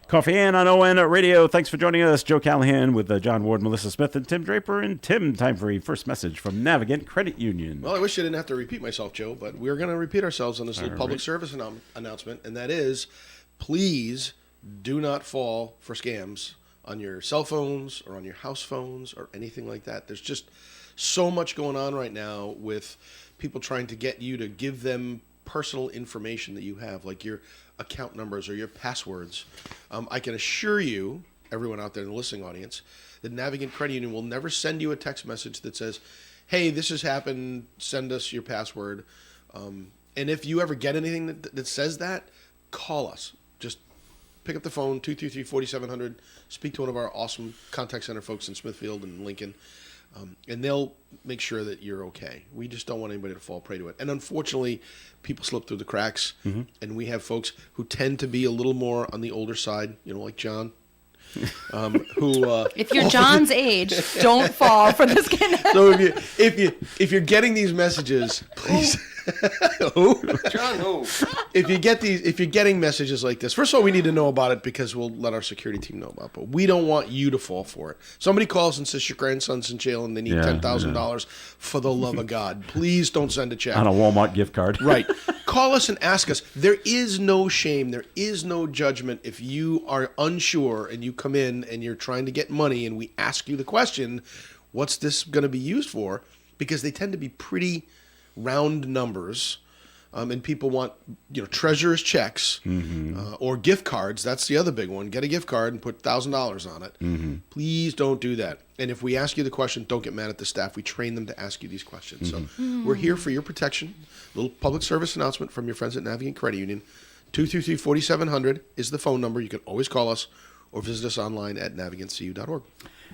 Coffee Ann on ON Radio. Thanks for joining us. Joe Callahan with John Ward, Melissa Smith, and Tim Draper. And Tim, time for a first message from Navigant Credit Union. Well, I wish I didn't have to repeat myself, Joe, but we're going to repeat ourselves on this little public service announcement, and that is, please do not fall for scams on your cell phones or on your house phones or anything like that. There's just so much going on right now with people trying to get you to give them personal information that you have, like your account numbers or your passwords. I can assure you, everyone out there in the listening audience, that Navigant Credit Union will never send you a text message that says, hey, this has happened, send us your password. And if you ever get anything that says that, call us. Just pick up the phone, 233-4700, speak to one of our awesome contact center folks in Smithfield and Lincoln, and they'll make sure that you're okay. We just don't want anybody to fall prey to it. And unfortunately, people slip through the cracks, and we have folks who tend to be a little more on the older side, like John, who. If you're John's age, don't fall for this kind of. So if you're getting these messages, please. Who? John, who? If you're getting messages like this, first of all, we need to know about it because we'll let our security team know about it. But we don't want you to fall for it. Somebody calls and says your grandson's in jail and they need $10,000. For the love of God, please don't send a check On a Walmart gift card. Right. Call us and ask us. There is no shame. There is no judgment. If you are unsure and you come in and you're trying to get money and we ask you the question, what's this going to be used for? Because they tend to be pretty round numbers. And people want, treasurer's checks or gift cards. That's the other big one. Get a gift card and put $1,000 on it. Please don't do that. And if we ask you the question, don't get mad at the staff. We train them to ask you these questions. So we're here for your protection. Little public service announcement from your friends at Navigant Credit Union. 233-4700 is the phone number. You can always call us or visit us online at navigantcu.org.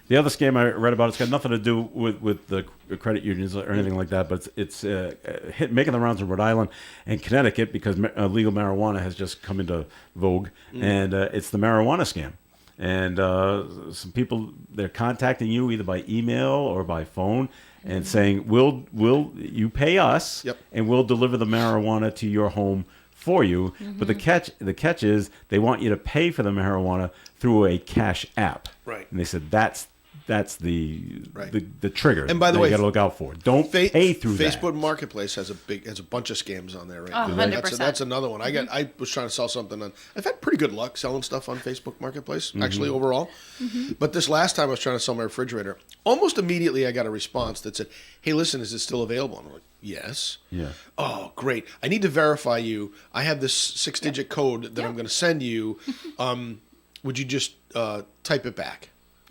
The other scam I read about, it's got nothing to do with the credit unions or anything like that, but it's making the rounds in Rhode Island and Connecticut because legal marijuana has just come into vogue, and it's the marijuana scam. And some people, they're contacting you either by email or by phone and saying, will you pay us, and we'll deliver the marijuana to your home for you. But the catch is they want you to pay for the marijuana through a cash app. Right. And they said that's the trigger. And by the that way, you got to look out for. Don't pay through Facebook that. Marketplace has a bunch of scams on there right now. 100%. That's another one. I was trying to sell something on. I've had pretty good luck selling stuff on Facebook Marketplace actually overall. But this last time I was trying to sell my refrigerator, almost immediately I got a response that said, "Hey, listen, is it still available?" And I'm like, "Yes." Yeah. Oh, great. I need to verify you. I have this 6-digit code that I'm going to send you. Would you just type it back?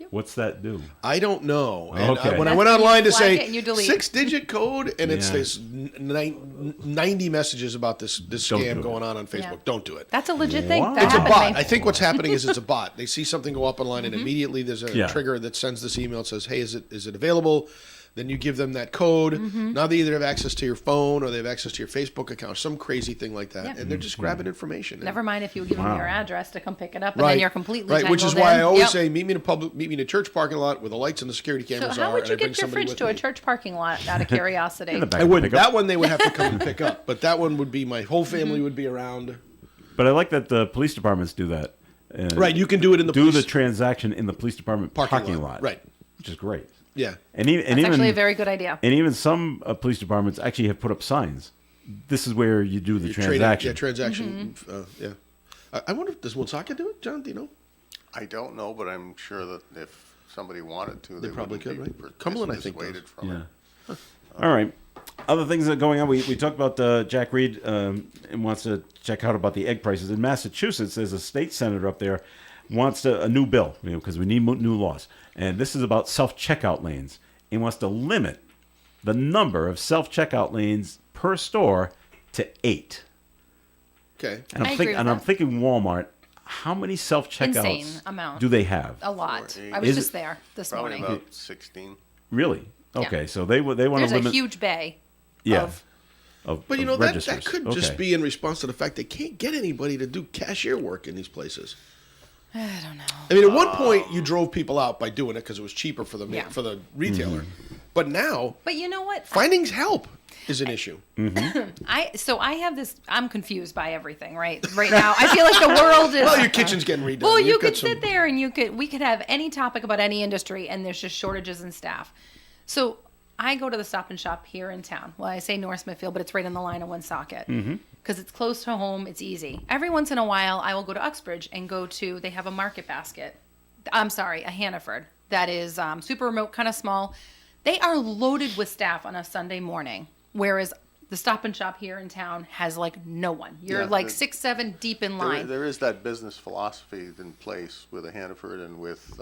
What's that do? I don't know. And Okay. when I That's went when you online to flag it say and you delete. 6-digit code, and it's Yeah. this 90 messages about this Don't do scam it. going on Facebook. Yeah. Don't do it. That's a legit thing. Wow. That It's a happened to bot. me. I think what's happening is it's a bot. They see something go up online, and immediately there's a Yeah. trigger that sends this email that says, "Hey, is it available?" Then you give them that code. Now they either have access to your phone or they have access to your Facebook account, some crazy thing like that, Yeah. and they're just grabbing information. Never mind if you give them Wow. your address to come pick it up, and then you're completely right. Which is tangled why in. I always Yep. say, meet me in a church parking lot where the lights and the security So cameras how are. would and you I bring get your somebody fridge with to a me. church parking lot out of curiosity? In the back I wouldn't. pickup. That one they would have to come and pick up, but that one would be my whole family would be around. But I like that the police departments do that. Right, you can do it in the do police the transaction in the police department parking lot. Right. Which is great. Yeah. And even, That's actually a very good idea. And even some police departments actually have put up signs. This is where you do the transaction. Transaction. Yeah. I wonder if does Woonsocket do it, John? Do you know? I don't know, but I'm sure that if somebody wanted to, they probably wouldn't could, be right? Cumberland, I think, dissuaded does. from it. Yeah. All right. Other things that are going on. We talked about Jack Reed and wants to check out about the egg prices in Massachusetts. There's a state senator up there wants a new bill because we need new laws, and this is about self-checkout lanes. He wants to limit the number of self-checkout lanes per store to 8. Okay. And I agree with I'm that. thinking Walmart. How many Insane self-checkouts amount. do they have? A lot. Or I was Is just it- there this Probably morning. about 16. Really? Okay, so they want to There's a limit. huge bay. yeah. of- But of that registers. could Okay. just be in response to the fact they can't get anybody to do cashier work in these places. I don't know. I mean, at one point you drove people out by doing it because it was cheaper for the Yeah. for the retailer, but now But you know what? finding help is an issue. I have this. I'm confused by everything right now. I feel like the world is. Well, your kitchen's getting redone. Well, You've you got could some- sit there and we could have any topic about any industry, and there's just shortages in staff. So I go to the Stop and Shop here in town. Well, I say North Smithfield, but it's right on the line of Woonsocket because it's close to home. It's easy. Every once in a while, I will go to Uxbridge and they have a Market Basket. I'm sorry, a Hannaford that is super remote, kind of small. They are loaded with staff on a Sunday morning, whereas the Stop and Shop here in town has like no one. You're Yeah, like the- 6, 7 deep in line. There is that business philosophy in place with a Hannaford and with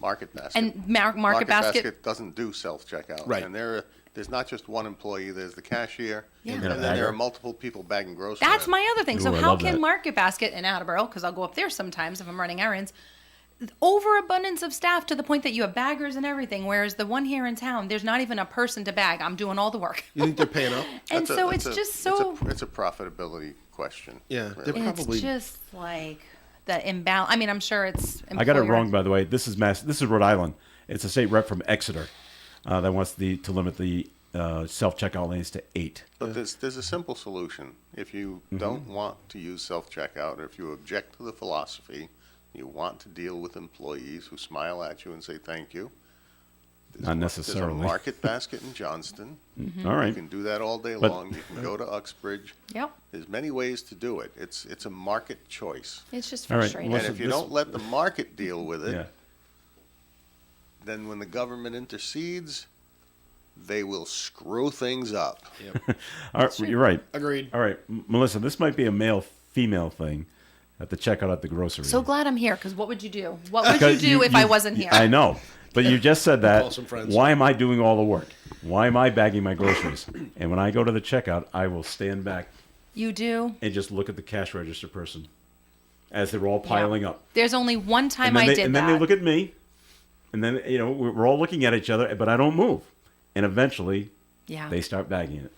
Market Basket. And Market Basket doesn't do self-checkout. Right. And there's not just one employee. There's the cashier. Yeah. And And a then there bagger. are multiple people bagging groceries. That's my other thing. So Ooh, I how love can that. Market Basket in Attleboro, because I'll go up there sometimes if I'm running errands, overabundance of staff to the point that you have baggers and everything, whereas the one here in town, there's not even a person to bag. I'm doing all the work. You think they're paying up? And so it's just so. It's a profitability question. Yeah, really. they're It's probably. just like the imbalance. I mean, I'm sure it's. I got it employer- wrong, by the way. This is This is Rhode Island. It's a state rep from Exeter that wants to limit the self-checkout lanes to 8. But there's a simple solution. If you don't want to use self-checkout, or if you object to the philosophy, you want to deal with employees who smile at you and say thank you. Not There's necessarily. a market basket in Johnston. All You right. can do that all day But- long. You can go to Uxbridge. Yep. There's many ways to do it. It's a market choice. It's just All right, frustrating. well, And if you this- don't let the market deal with it, Yeah. then when the government intercedes, they will screw things up. All right, you're right. Agreed. All right, Melissa, this might be a male-female thing at the checkout at the grocery. So glad I'm here, because what would you do? What would you Because do if I wasn't here? I know, but you just said that. Call some friends. Why am I doing all the work? Why am I bagging my groceries? And when I go to the checkout, I will stand back You do? and just look at the cash register person as they're all piling up. There's only one time And then, I they, did and that. then they look at me, and then we're all looking at each other, but I don't move. And eventually, yeah. they start bagging it.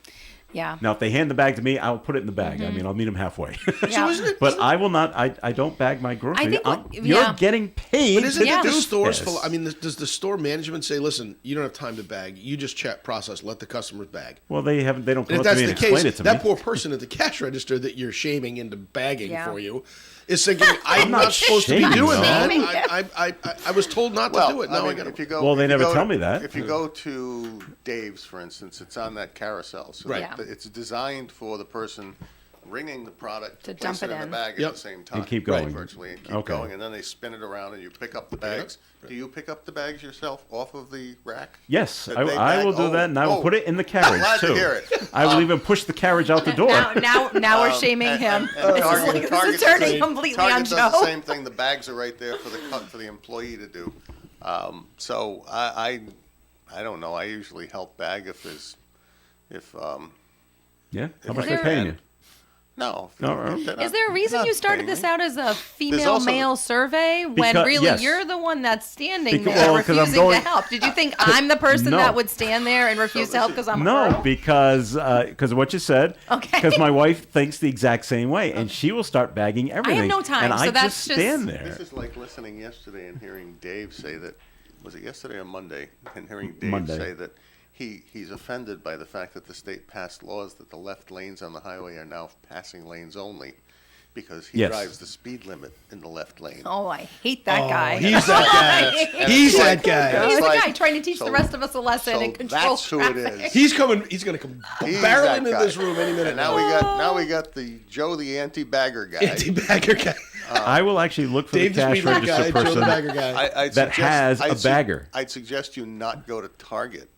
Yeah. Now, if they hand the bag to me, I'll put it in the bag. I mean, I'll meet them halfway. Yeah. But I will not. I don't bag my groceries. think what- You're yeah. getting paid. But isn't to it the do stores? this. I mean, does the store management say, "Listen, you don't have time to bag. You just check, process, let the customers bag." Well, they haven't. They don't And come if up to that's me the and explain case, it to that me. poor person at the cash register that you're shaming into bagging Yeah. for you is thinking, "I'm not not supposed to be shaming doing them. that. Shaming I was told not to do it. Now I got if you to." go, Well, they if you never go tell to- me that. If you go to Dave's, for instance, it's on that carousel. So Right. Yeah. it's designed for the person ringing the product To place dump it in the in. bag Yep. at the same time. keep going. Virtually, and keep Okay. going. And then they spin it around and you pick up the bags. Do you pick up the bags yourself off of the rack? Yes, That I they will bag? do that, and I will Oh, put it in the carriage glad to too. hear it. I will even push the carriage out the door. Now we're shaming him. This is turning completely Target on does the Joe. same thing. The bags are right there for the employee to do. So I don't know. I usually help bag if Yeah, how If much I they can. paying you? no. No, right. they're Is not- there a reason they're you not started paying this me. out as a female also- male survey when Because- really yes. you're the one that's standing Because- there well, 'cause I'm refusing going- to help? Did you think I'm the person No. that would stand there and refuse to help because I'm a No, girl? because of what you said. Okay. Because my wife thinks the exact same way, and she will start bagging everything. no time, and so I that's just stand just- there. This is like listening yesterday and hearing Dave say that. Was it yesterday or Monday? And hearing Dave Monday. say that he's offended by the fact that the state passed laws that the left lanes on the highway are now passing lanes only, because he Yes. drives the speed limit in the left lane. Oh, I hate that guy. He's that guy. He's that guy. He's the like- guy trying to teach the so- rest of us a lesson so and control that's who it traffic. is. He's coming. He's going to come He's barreling that into guy. this room any minute And now we got the Joe the anti-bagger guy. Anti-bagger guy. I will actually look for Dave the the cash speed limit register guy. Joe the person. bagger guy. I'd that has a bagger. I'd suggest you not go to Target,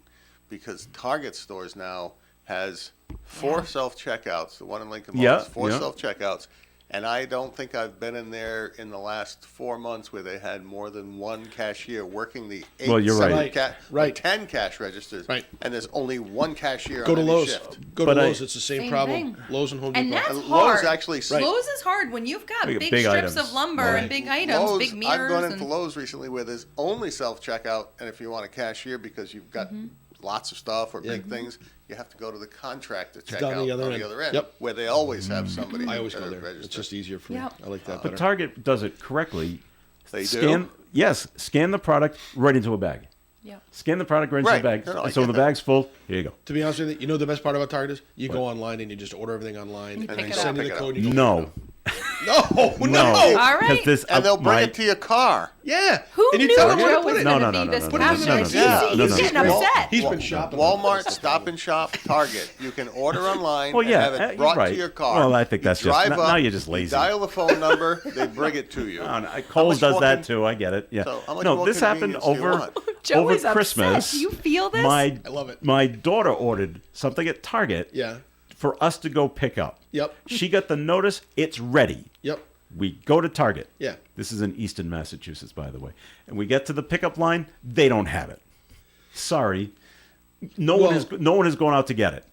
because Target stores now has 4 self-checkouts. The one in Lincoln Mall Yeah, has 4 yeah. self-checkouts. And I don't think I've been in there in the last 4 months where they had more than one cashier working the 8, Well, you're right. 7 Right. 10 cash registers. Right. And there's only one cashier Go on to any Lowe's. shift. Go But to I- Lowe's. It's the same Same problem. thing. Lowe's and Home And Depot. that's Lowe's hard. actually- Right. Lowe's is hard when you've got Big big strips items. of lumber Right. and big items, Lowe's, big mirrors. I've gone into and, Lowe's recently where there's only self-checkout, and if you want a cashier because you've got lots of stuff or big things, you have to go to the contractor checkout down on the the other other end. end, Yep. where they always have somebody. I always at go a there. register. It's just easier for me. Yep. I like that But better. Target does it correctly. They Scan, do. yes, scan the product right into a bag. yeah. Scan the product right into Right. the bag. No, I and so when get the that. bag's full, here you go. To be honest with you, you know the best part about Target is you go online and you just order everything online you and pick they it send up. you the Pick it code. up. And you go No. no, no, All right. 'Cause this, And they'll bring my- it to your car. Yeah. Who and you knew tell them Joe where to was put it. No, going no, to no, be no, this no, no, passionate? no, no, He's, no, no, he's no. getting Well, upset. He's been shopping. Walmart, Stop and Shop, Target. You can order online Well, yeah, and have you're it brought right. to your car. Well, I think You that's just- drive now up, you're just lazy. You dial the phone number, they bring it to you. Oh, no, How Kohl's much does more that con- too. I get it. Yeah. So how much no, more this happened convenience do you over want? Joe over is upset. Christmas. Do you feel this? My I love it. My daughter ordered something at Target. Yeah. For us to go pick up. Yep. She got the notice. It's ready. Yep. We go to Target. Yeah. This is in Easton, Massachusetts, by the way. And we get to the pickup line. They don't have it. Sorry. No Well- one is going out to get it.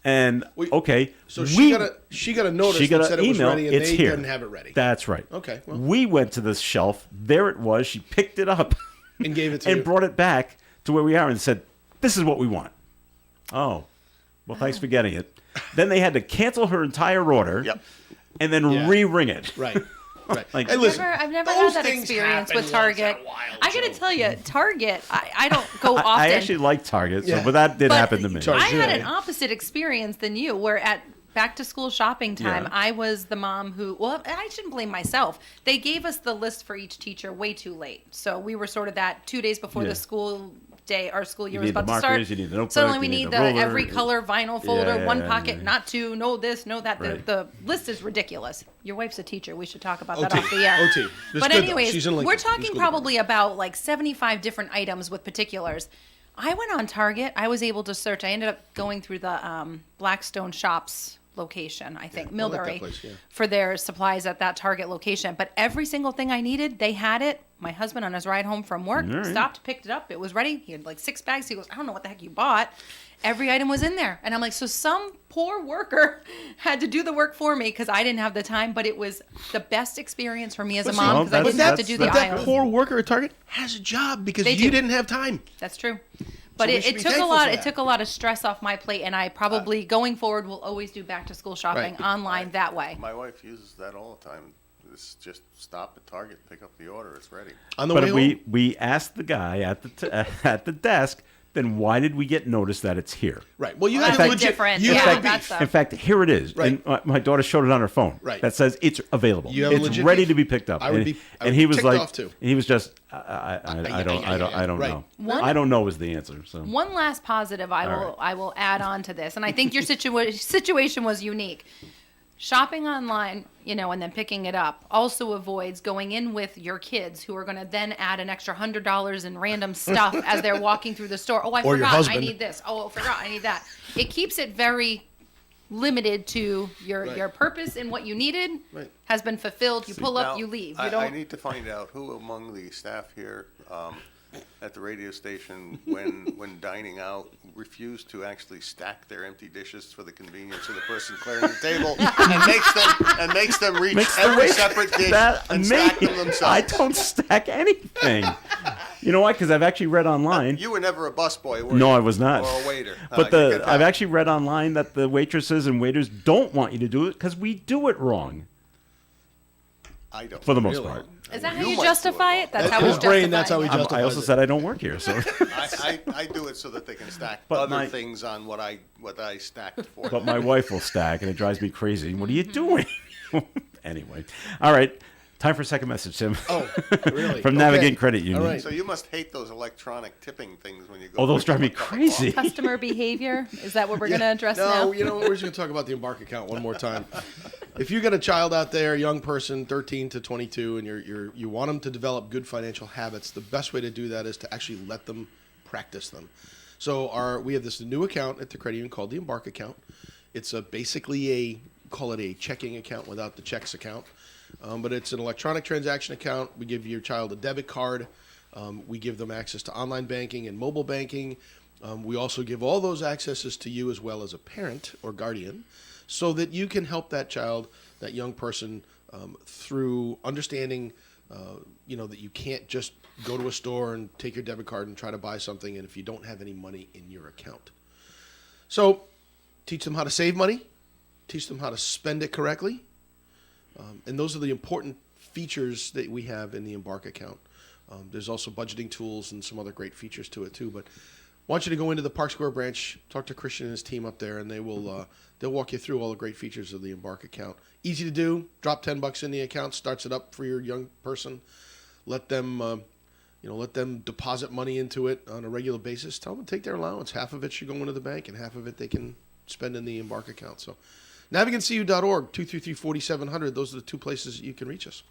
And okay, So she got a notice she got that an said it was email. ready and It's they here. didn't have it ready. That's right. Okay, well. We went to this shelf. There it was. She picked it up And gave it to and you. brought it back to where we are and said, "This is what we want." Oh, well, thanks for getting it. Then they had to cancel her entire order. Yep. And then Yeah. re-ring it. Right. Right. Like, Hey, listen, I've never those had that things experience happen with once Target. in a while, I gotta Joe. tell you, Target, I don't go often. I actually like Target, so, Yeah. but that did But happen to me. Target. I had Yeah. an opposite experience than you, where at back to school shopping time, Yeah. I was the mom who, well, I shouldn't blame myself. They gave us the list for each teacher way too late. So we were sort of that 2 days before Yeah. the school day, our school year was need the about to start. markers, you need the notebook, Suddenly we you need need the the ruler. every color vinyl folder, Yeah, one yeah, pocket, yeah. not two, no this, no that. Right. The list is ridiculous. Your wife's a teacher. We should talk about that OT. off the air. OT. That's But good, though. anyways, She's in Lincoln. we're She's talking good. probably about like 75 different items with particulars. I went on Target. I was able to search. I ended up going through the Blackstone Shops location, I think, I like that Millbury, place, yeah. for their supplies at that Target location. But every single thing I needed, they had it. My husband, on his ride home from work, All right. stopped, picked it up. It was ready. He had like 6 bags. He goes, I don't know what the heck you bought. Every item was in there. And I'm like, so some poor worker had to do the work for me because I didn't have the time. But it was the best experience for me as a mom well, because I that's- didn't have to do the But that aisles. poor worker at Target has a job because They you do. didn't have time. That's true. But we it, should it be took a thankful lot. for It that. took a lot of stress off my plate, and I probably going forward will always do back to school shopping Right. online that way. My wife uses that all the time. It's just stop at Target, pick up the order, it's ready. On the But way if home, we asked the guy at at the desk, then why did we get notice that it's here? right. Well, you Well, have that's to legit. different. You Yeah, have to be. that's a- In fact, here it is. Right. And my daughter showed it on her phone. Right. That says it's available. You have a it's legit ready beef? to be picked up. I would and, be- I and would he be was ticked like, off, too. he was just, I don't Right. know. One- I don't know is the answer. So One last positive All right. I will add on to this, and I think your situation was unique. Shopping online, and then picking it up also avoids going in with your kids who are going to then add an extra $100 in random stuff as they're walking through the store. Oh, I Or your forgot I husband. need this. Oh, I forgot I need that. It keeps it very limited to your Right. purpose and what you needed Right. has been fulfilled. You pull up, Now, you leave. You I don't. need to find out who among the staff here at the radio station, when dining out, refused to actually stack their empty dishes for the convenience of the person clearing the table, and makes them reach every separate dish and stack them themselves. I don't stack anything. You know why? Because I've actually read online. You were never a busboy, were No, you? I was not. Or a waiter. But You could I've tell. actually read online that the waitresses and waiters don't want you to do it because we do it wrong I don't. for the most Really? part. Is that how You you might do justify it it? That's That's how his it's brain, that's how he justified. justifies I also it. said I don't work here, so. I do it so that they can stack But other my- things on what I stacked for But them. my wife will stack, and it drives me crazy. What are you doing? Anyway, all right. Time for a second message, Tim. Oh, really? From Okay. Navigate Credit Union. All right. So you must hate those electronic tipping things when you go. Oh, those pick drive up me a cup of crazy. coffee. Customer behavior. Is that what we're going to address no, now? you know what? We're just going to talk about the Embark account one more time. If you got a child out there, a young person, 13 to 22, and you want them to develop good financial habits, the best way to do that is to actually let them practice them. So we have this new account at the credit union called the Embark account. It's basically call it a checking account without the checks account. But it's an electronic transaction account. We give your child a debit card. We give them access to online banking and mobile banking. We also give all those accesses to you as well as a parent or guardian so that you can help that child, that young person, through understanding, that you can't just go to a store and take your debit card and try to buy something and if you don't have any money in your account. So teach them how to save money, teach them how to spend it correctly. And those are the important features that we have in the Embark account. There's also budgeting tools and some other great features to it too. But I want you to go into the Park Square branch, talk to Christian and his team up there, and they'll walk you through all the great features of the Embark account. Easy to do. Drop $10 in the account, starts it up for your young person. Let them deposit money into it on a regular basis. Tell them to take their allowance. Half of it should go into the bank, and half of it they can spend in the Embark account. So. NavigantCU.org, 233-4700. Those are the two places that you can reach us.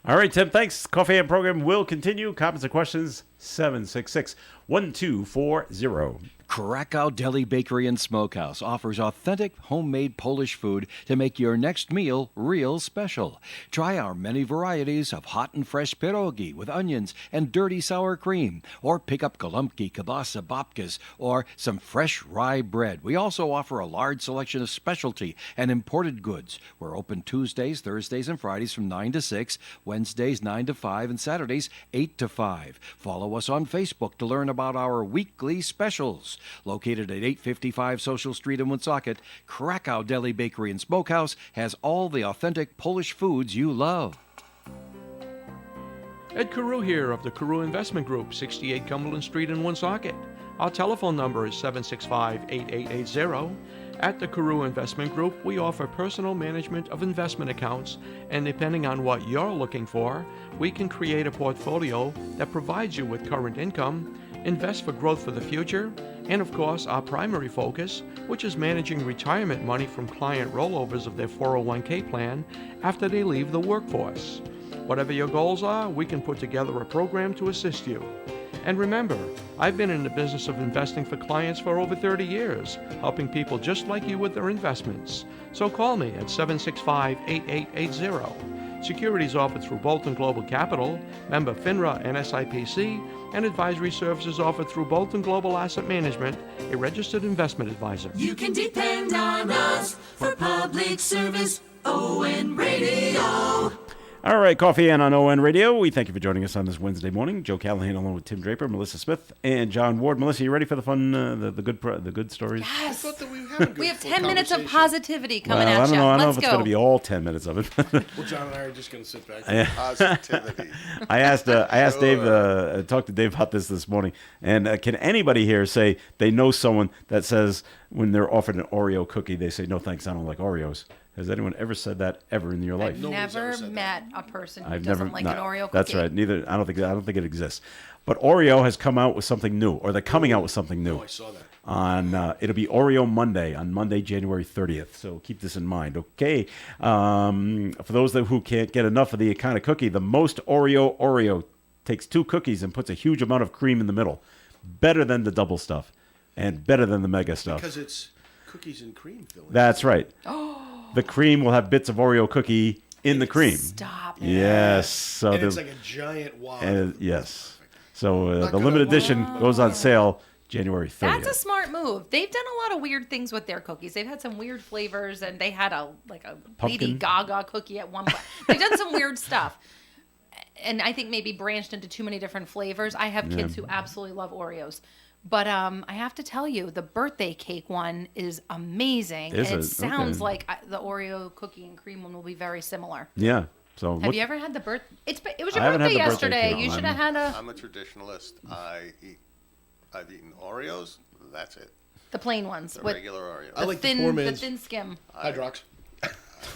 All right, Tim, thanks. Coffee and program will continue. Comments and questions, 766-1240. Krakow Deli Bakery and Smokehouse offers authentic homemade Polish food to make your next meal real special. Try our many varieties of hot and fresh pierogi with onions and dirty sour cream, or pick up golubki, kielbasa, babkas, or some fresh rye bread. We also offer a large selection of specialty and imported goods. We're open Tuesdays, Thursdays, and Fridays from 9 to 6, Wednesdays 9 to 5, and Saturdays 8 to 5. Follow us on Facebook to learn about our weekly specials. Located at 855 Social Street in Woonsocket, Krakow Deli Bakery and Smokehouse has all the authentic Polish foods you love. Ed Carew here of the Carew Investment Group, 68 Cumberland Street in Woonsocket. Our telephone number is 765-8880. At the Carew Investment Group, we offer personal management of investment accounts, and depending on what you're looking for, we can create a portfolio that provides you with current income, invest for growth for the future, and of course, our primary focus, which is managing retirement money from client rollovers of their 401k plan after they leave the workforce. Whatever your goals are, we can put together a program to assist you. And remember, I've been in the business of investing for clients for over 30 years, helping people just like you with their investments. So call me at 765-8880. Securities offered through Bolton Global Capital, member FINRA and SIPC, and advisory services offered through Bolton Global Asset Management, a registered investment advisor. You can depend on us for public service. ON Radio. All right, Coffee and on ON Radio. We thank you for joining us on this Wednesday morning. Joe Callahan along with Tim Draper, Melissa Smith, and John Ward. Melissa, you ready for the fun, the good stories? Yes. I thought that we were having a good We have full 10 minutes of conversation. positivity coming Well, at you. I don't know Let's if it's go. going to be all 10 minutes of it. Well, John and I are just going to sit back. Positivity. I asked Dave, talked to Dave about this morning, and can anybody here say they know someone that says when they're offered an Oreo cookie, they say, no thanks, I don't like Oreos? Has anyone ever said that ever in your life? I've Nobody's ever never said met a person who I've doesn't never like no, an Oreo cookie. That's right. Neither I don't think it exists. But Oreo has come out with something new, or they're coming out with something new. Oh, I saw that. On it'll be Oreo Monday on Monday, January 30th. So keep this in mind, okay? For those who can't get enough of the kind of cookie, the Most Oreo takes 2 cookies and puts a huge amount of cream in the middle. Better than the double stuff, and better than the mega stuff. Because it's cookies and cream filling. That's right. The cream will have bits of Oreo cookie in the cream. Stop it. Yes. So and it's the- like a giant wad. yes. So the gonna limited edition goes on sale January 30th. That's a smart move. They've done a lot of weird things with their cookies. They've had some weird flavors, and they had a Lady Pumpkin? Gaga cookie at one point. They've done some weird stuff, and I think maybe branched into too many different flavors. I have kids who absolutely love Oreos, but I have to tell you, the birthday cake one is amazing, Is and it? it sounds Okay. like the Oreo cookie and cream one will be very similar. Yeah. So Have you ever had the birth? It was I your haven't had birthday the birthday yesterday. cake. You should have had a I'm a traditionalist. I've eaten Oreos. That's it. the plain ones The with regular Oreos. I like the poor the man's thin skim. Hydrox.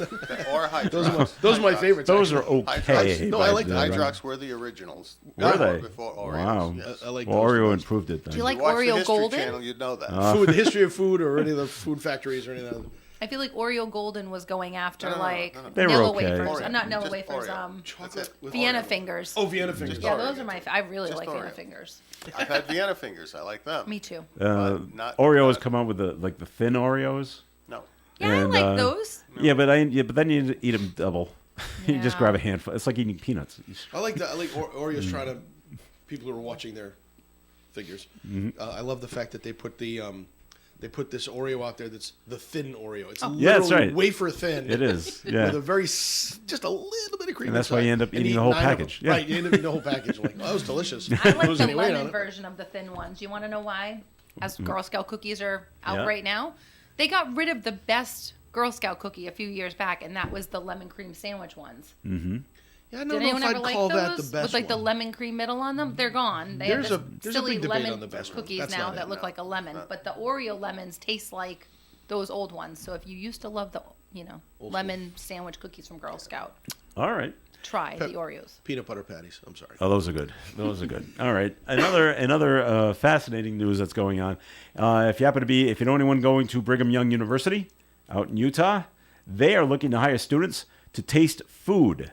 Or Hydrox. Those are my favorites. Those actually. are okay. Hydrox. No, I like the Hydrox were the originals. Were they? Before Oreos. Wow. Yes. I like Well, those Oreo ones. improved it then. Do you like You watch the Oreo History Golden? Channel, you'd know that. Food, the history of food, or any of the food factories, or any of that. I feel like Oreo Golden was going after No, no, like no, no. They were Nilla okay. wafers, Oreo. not Nilla Just wafers, Oreo. Chocolate That's it. with Vienna Oreo. fingers. Oh, Vienna fingers. Just yeah, Oreo. those are my. I really Just like Oreo. Vienna fingers. I've had Vienna fingers. I like them. Me too. Not- Oreo has not- come out with the thin Oreos. No. Yeah, And, I like those. Yeah, but then you eat them double. You just Yeah. grab a handful. It's like eating peanuts. I like that. I like Oreos trying to. People who are watching their figures. I love the fact that they put the they put this Oreo out there that's the thin Oreo. It's Yeah, that's literally right. wafer thin. It is. Yeah. With a very just a little bit of cream. And that's why inside. you end up And eating eat the whole 9 of them. package. Yeah. Right, you end up eating the whole package. Like, oh, that was delicious. I like Lose the any weight on lemon it. version of the thin ones. You want to know why? As Girl Scout cookies are out Yeah. right now, they got rid of the best Girl Scout cookie a few years back, and that was the lemon cream sandwich ones. Yeah, I don't Did know anyone if ever I'd like call those that the best with like the one. lemon cream middle on them? They're gone. They There's have a- this there's a silly big debate lemon on the best one. cookies That's now not that it, look no. like a lemon, but the Oreo lemons taste like those old ones. So if you used to love the lemon sandwich cookies from Girl Scout, All right. try the Oreos. Peanut butter patties. I'm sorry. Oh, those are good. Those are good. All right. Another fascinating news that's going on. If you know anyone going to Brigham Young University out in Utah, they are looking to hire students to taste food.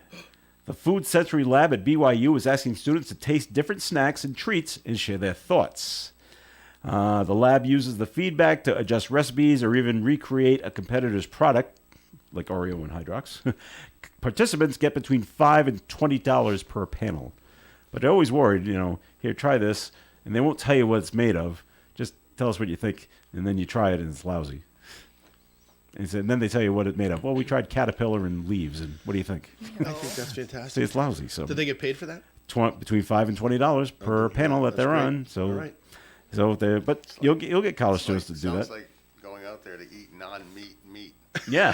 The Food Sensory Lab at BYU is asking students to taste different snacks and treats and share their thoughts. The lab uses the feedback to adjust recipes or even recreate a competitor's product, like Oreo and Hydrox. Participants get between $5 and $20 per panel. But they're always worried, here, try this, and they won't tell you what it's made of. Just tell us what you think, and then you try it, and it's lousy. And then they tell you what it's made of. Well, we tried caterpillar and leaves, and what do you think? I think that's Say fantastic. it's lousy. So Did they get paid for that? between $5 and $20 per panel that That's they're great. on. So, All right. but you'll get college students to do Sounds that. like going out there to eat non-meat meat. Yeah,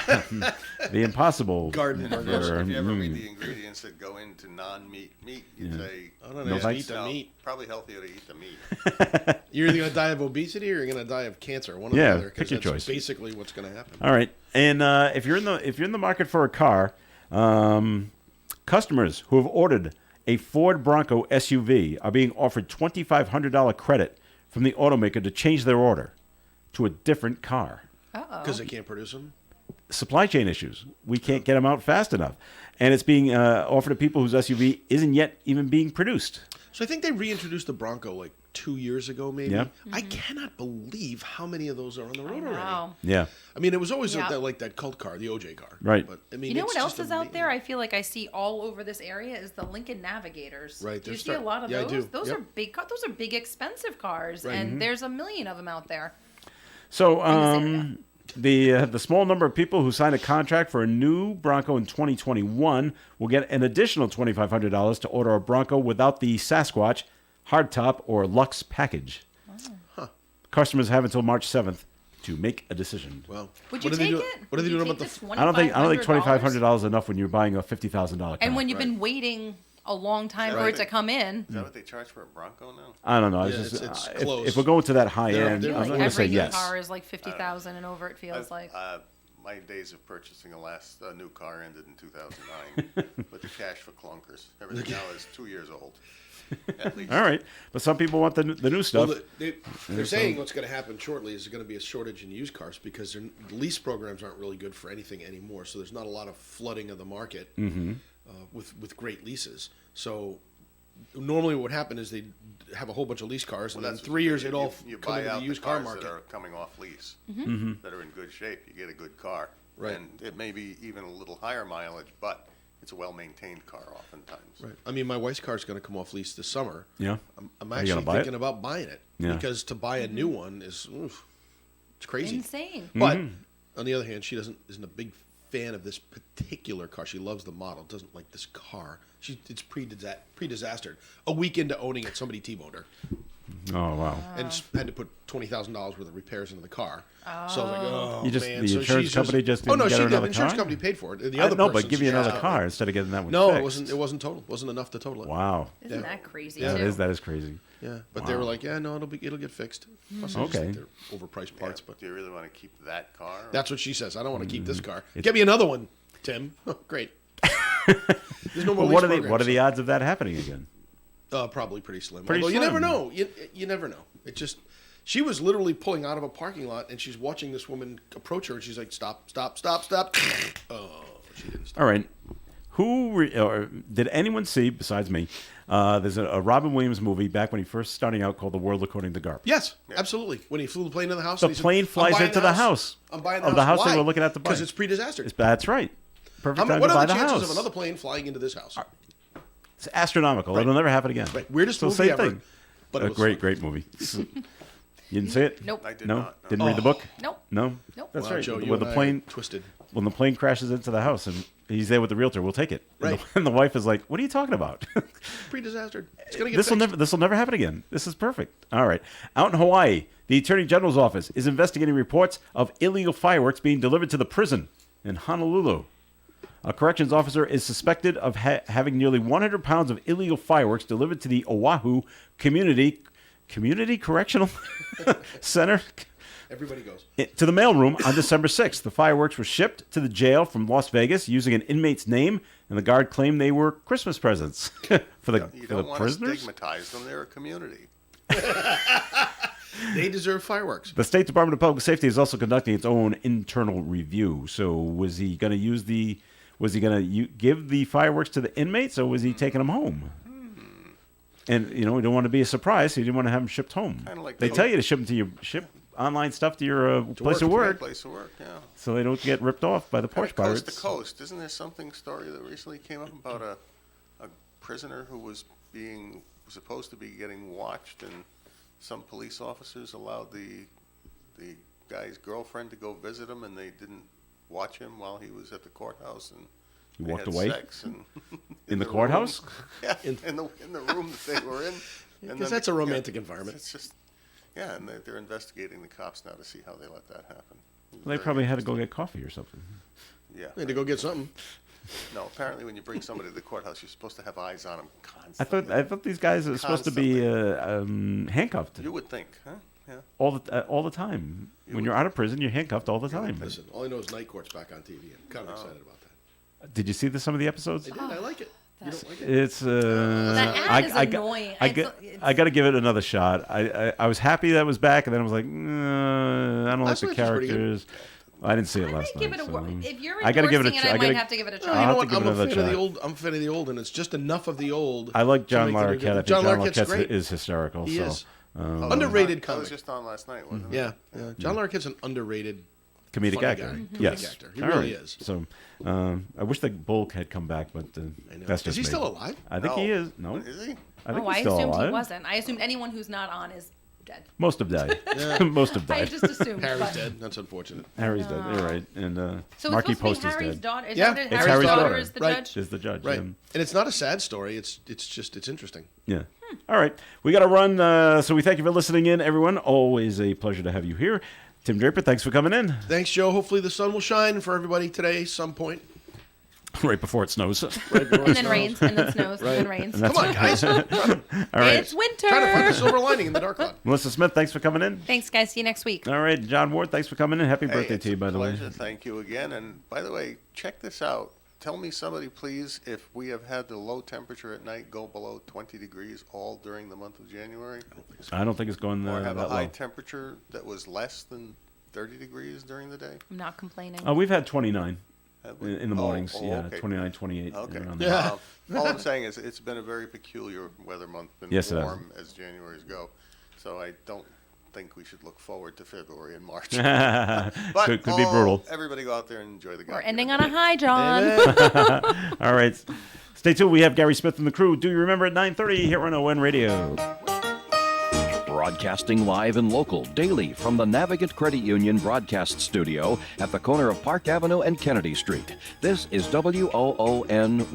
the impossible Garden If you burgers. ever, if you ever Mm. read the ingredients that go into non-meat meat, you'd say, I don't know. No Just thanks. eat the no, meat. probably healthier to eat the meat. You're either going to die of obesity or you're going to die of cancer. One or Yeah, the other. 'Cause pick your that's choice. basically what's going to happen. All right, and if you're in the market for a car, customers who have ordered a Ford Bronco SUV are being offered $2,500 credit from the automaker to change their order to a different car. Because they can't produce them. Supply chain issues. We can't get them out fast enough, and it's being offered to people whose SUV isn't yet even being produced. So I think they reintroduced the Bronco like 2 years ago, maybe. Yeah. I cannot believe how many of those are on the road already. Wow. Yeah, I mean, it was always Yeah. like that cult car, the OJ car. Right. But I mean, You know it's what else just is out there? amazing. I feel like I see all over this area is the Lincoln Navigators. Right, Do you they're see a lot of yeah, I those? do. Those Yep. are big. Those are big, expensive cars, Right. and there's a million of them out there. So this the small number of people who signed a contract for a new Bronco in 2021 will get an additional $2,500 to order a Bronco without the Sasquatch, hardtop, or Lux package. Customers have until March 7th to make a decision. Well, Would what you are they take doing? it? What are they Would you doing about take the? the I don't think $2,500? $2,500 is enough when you're buying a $50,000 car. And when you've Right. been waiting a long time for Right. it to come in, Is that what they charge for a Bronco now? I don't know. I Yeah, was just, it's if, close. if we're going to that high end, they're I'm like going to say every new yes. car is like 50,000 and over. It feels like. My days of purchasing a new car ended in 2009 with the cash for clunkers. Everything now is 2 years old, at least. All right, but some people want the new stuff. Well, they're saying what's going to happen shortly is there's going to be a shortage in used cars because the lease programs aren't really good for anything anymore. So there's not a lot of flooding of the market with great leases. So normally what would happen is they'd have a whole bunch of lease cars, and Well, then that's 3 years you- it all you come buy into out the used the car cars market. that are coming off lease that are in good shape. You get a good car, Right. And it may be even a little higher mileage, but it's a well-maintained car oftentimes. Right. I mean, my wife's car is going to come off lease this summer. Yeah. I'm Are you actually gonna buy it? thinking about buying it Yeah. because to buy a new one is it's crazy. Insane. But on the other hand, she isn't a big fan of this particular car. She loves the model, doesn't like this car. It's pre-disastered. A week into owning it, somebody T-boned her Oh wow! and had to put $20,000 worth of repairs into the car. So I was like, oh You just- man. the so insurance she's company just oh didn't no, get she her did. The another insurance car? company paid for it. The I other know, but person give you another suggested car instead of getting that one No, fixed. it wasn't total. It wasn't enough to total it. Wow. Isn't that crazy? Yeah, too? that is crazy. Yeah, but they were like, yeah, no, it'll get fixed. Plus, I just Okay. think they're overpriced parts, but Do you really want to keep that car? that's what she says. I don't want to keep Mm-hmm. this car. Get me another one, Tim. Oh, great. There's no more Well, what lease are what are the odds of that happening again? Probably pretty slim. Pretty Although you never slim. know. You never know. It just she was literally pulling out of a parking lot and she's watching this woman approach her and she's like, stop, stop, stop, stop. Oh, she didn't stop. All right. Or did anyone see besides me? There's a Robin Williams movie back when he first starting out called The World According to Garp. Yes, absolutely. When he flew the plane to the house, The and he said, plane "I'm flies buying into the house I'm buying of the house they Why? were looking at to buy. Because it's pre-disaster. That's right. Perfect time What to are buy the the chances house. of another plane flying into this house? It's astronomical. It'll never happen again. Right. Weirdest so movie same ever, thing. but it A was great, fun. great movie. You didn't see it? Nope. I did No? not. No. Didn't read the book? Nope. No? Nope. That's Wow, right. Joe, you when and the I plane twisted. when the plane crashes into the house and he's there with the realtor, we'll take it. Right. And the wife is like, "What are you talking about? Pre-disaster. It's gonna get This will never happen again. This is perfect." All right. Out in Hawaii, the Attorney General's office is investigating reports of illegal fireworks being delivered to the prison in Honolulu. A corrections officer is suspected of having nearly 100 pounds of illegal fireworks delivered to the Oahu Community Correctional Center Everybody goes. to the mailroom on December 6th. The fireworks were shipped to the jail from Las Vegas using an inmate's name, and the guard claimed they were Christmas presents for the You for the don't want to prisoners. stigmatize them. They're a community. They deserve fireworks. The State Department of Public Safety is also conducting its own internal review. So, was he going to use the? Was he going to give the fireworks to the inmates, or was he taking them home? And we don't want to be a surprise. So you didn't want to have them shipped home. Kinda like they the- tell you to ship online stuff to your place of work, Place of work, yeah. so they don't get ripped off by the porch Kinda pirates. coast to coast. Isn't there something story that recently came up about a prisoner who was supposed to be getting watched, and some police officers allowed the guy's girlfriend to go visit him, and they didn't watch him while he was at the courthouse, and He they walked had away? sex and In the room. courthouse? Yeah, in the room that they were in. And Because then that's a romantic environment. It's just, yeah, and they're investigating the cops now to see how they let that happen. They probably had to go get coffee or something. Yeah. Had to go get something. No, apparently when you bring somebody to the courthouse, you're supposed to have eyes on them constantly. I thought these guys are supposed to be handcuffed You would think, huh? Yeah. all the time. When you're out of prison, you're handcuffed all the time. Listen, all I know is Night Court's back on TV. I'm kind of excited about that. Did you see some of the episodes? I did. I like it. You don't like it? It's That ad is annoying. I got to give it another shot. I was happy that it was back, and then I was like, I don't like Last the night's was pretty good. characters. I didn't see it I last might give night. it a so if you're I gotta give it a endorsing it, I try. might have to give it a No, try. you I'll know have what? to give I'm it a another fan of the try. old. I'm a fan of the old, and it's just enough of the old. I like to John make the new Larroquette. good. I think John John Larroquette's Larroquette great. is hysterical. He so. is. Oh, Underrated that was comic. just on last night, wasn't it? Yeah, John Larroquette's an underrated Comedic funny actor. guy. Comedic Yes. actor. He All really right. is. So I wish the Bull had come back, but I know. that's Is just he me. still alive? I think he is. No. Is he? I think Oh, I he's still assumed alive. he wasn't. I assumed anyone who's not on is dead. Most have died. Most have I died. just assumed. Harry's but- dead. That's unfortunate. Harry's dead. You're right. And So Marky it's supposed Post to be is Harry's dead. daughter. Is Yeah, that it's Harry's Harry's daughter daughter. is the Right. judge? Is the judge. Right. Yeah. And it's not a sad story. It's interesting. Yeah. All right. We got to run. So we thank you for listening in, everyone. Always a pleasure to have you here. Tim Draper, thanks for coming in. Thanks, Joe. Hopefully the sun will shine for everybody today some point. Right before it snows. Right before And it then snows. rains, and then snows, and then rains. Come on, guys. All right. It's winter. Trying to find the silver lining in the dark cloud. Melissa Smith, thanks for coming in. Thanks, guys. See you next week. All right. John Ward, thanks for coming in. Happy Hey, birthday it's to you, a by the way. pleasure. Thank you again. And by the way, check this out. Tell me, somebody, please, if we have had the low temperature at night go below 20 degrees all during the month of January, I don't think it's going or that have a high low. temperature that was less than 30 degrees during the day. I'm not complaining. We've had 29 Have we? in the mornings. Oh, yeah, okay. 29, 28. Okay. Around there. Yeah. All I'm saying is it's been a very peculiar weather month, been Yes, it has. warm as January's go. So I don't think we should look forward to February and March. But could be brutal. Everybody go out there and enjoy the We're God ending given on a day. high, John. All right. Stay tuned. We have Gary Smith and the crew. Do you remember at 9:30 here on ON Radio? Broadcasting live and local daily from the Navigant Credit Union broadcast studio at the corner of Park Avenue and Kennedy Street. This is WOON.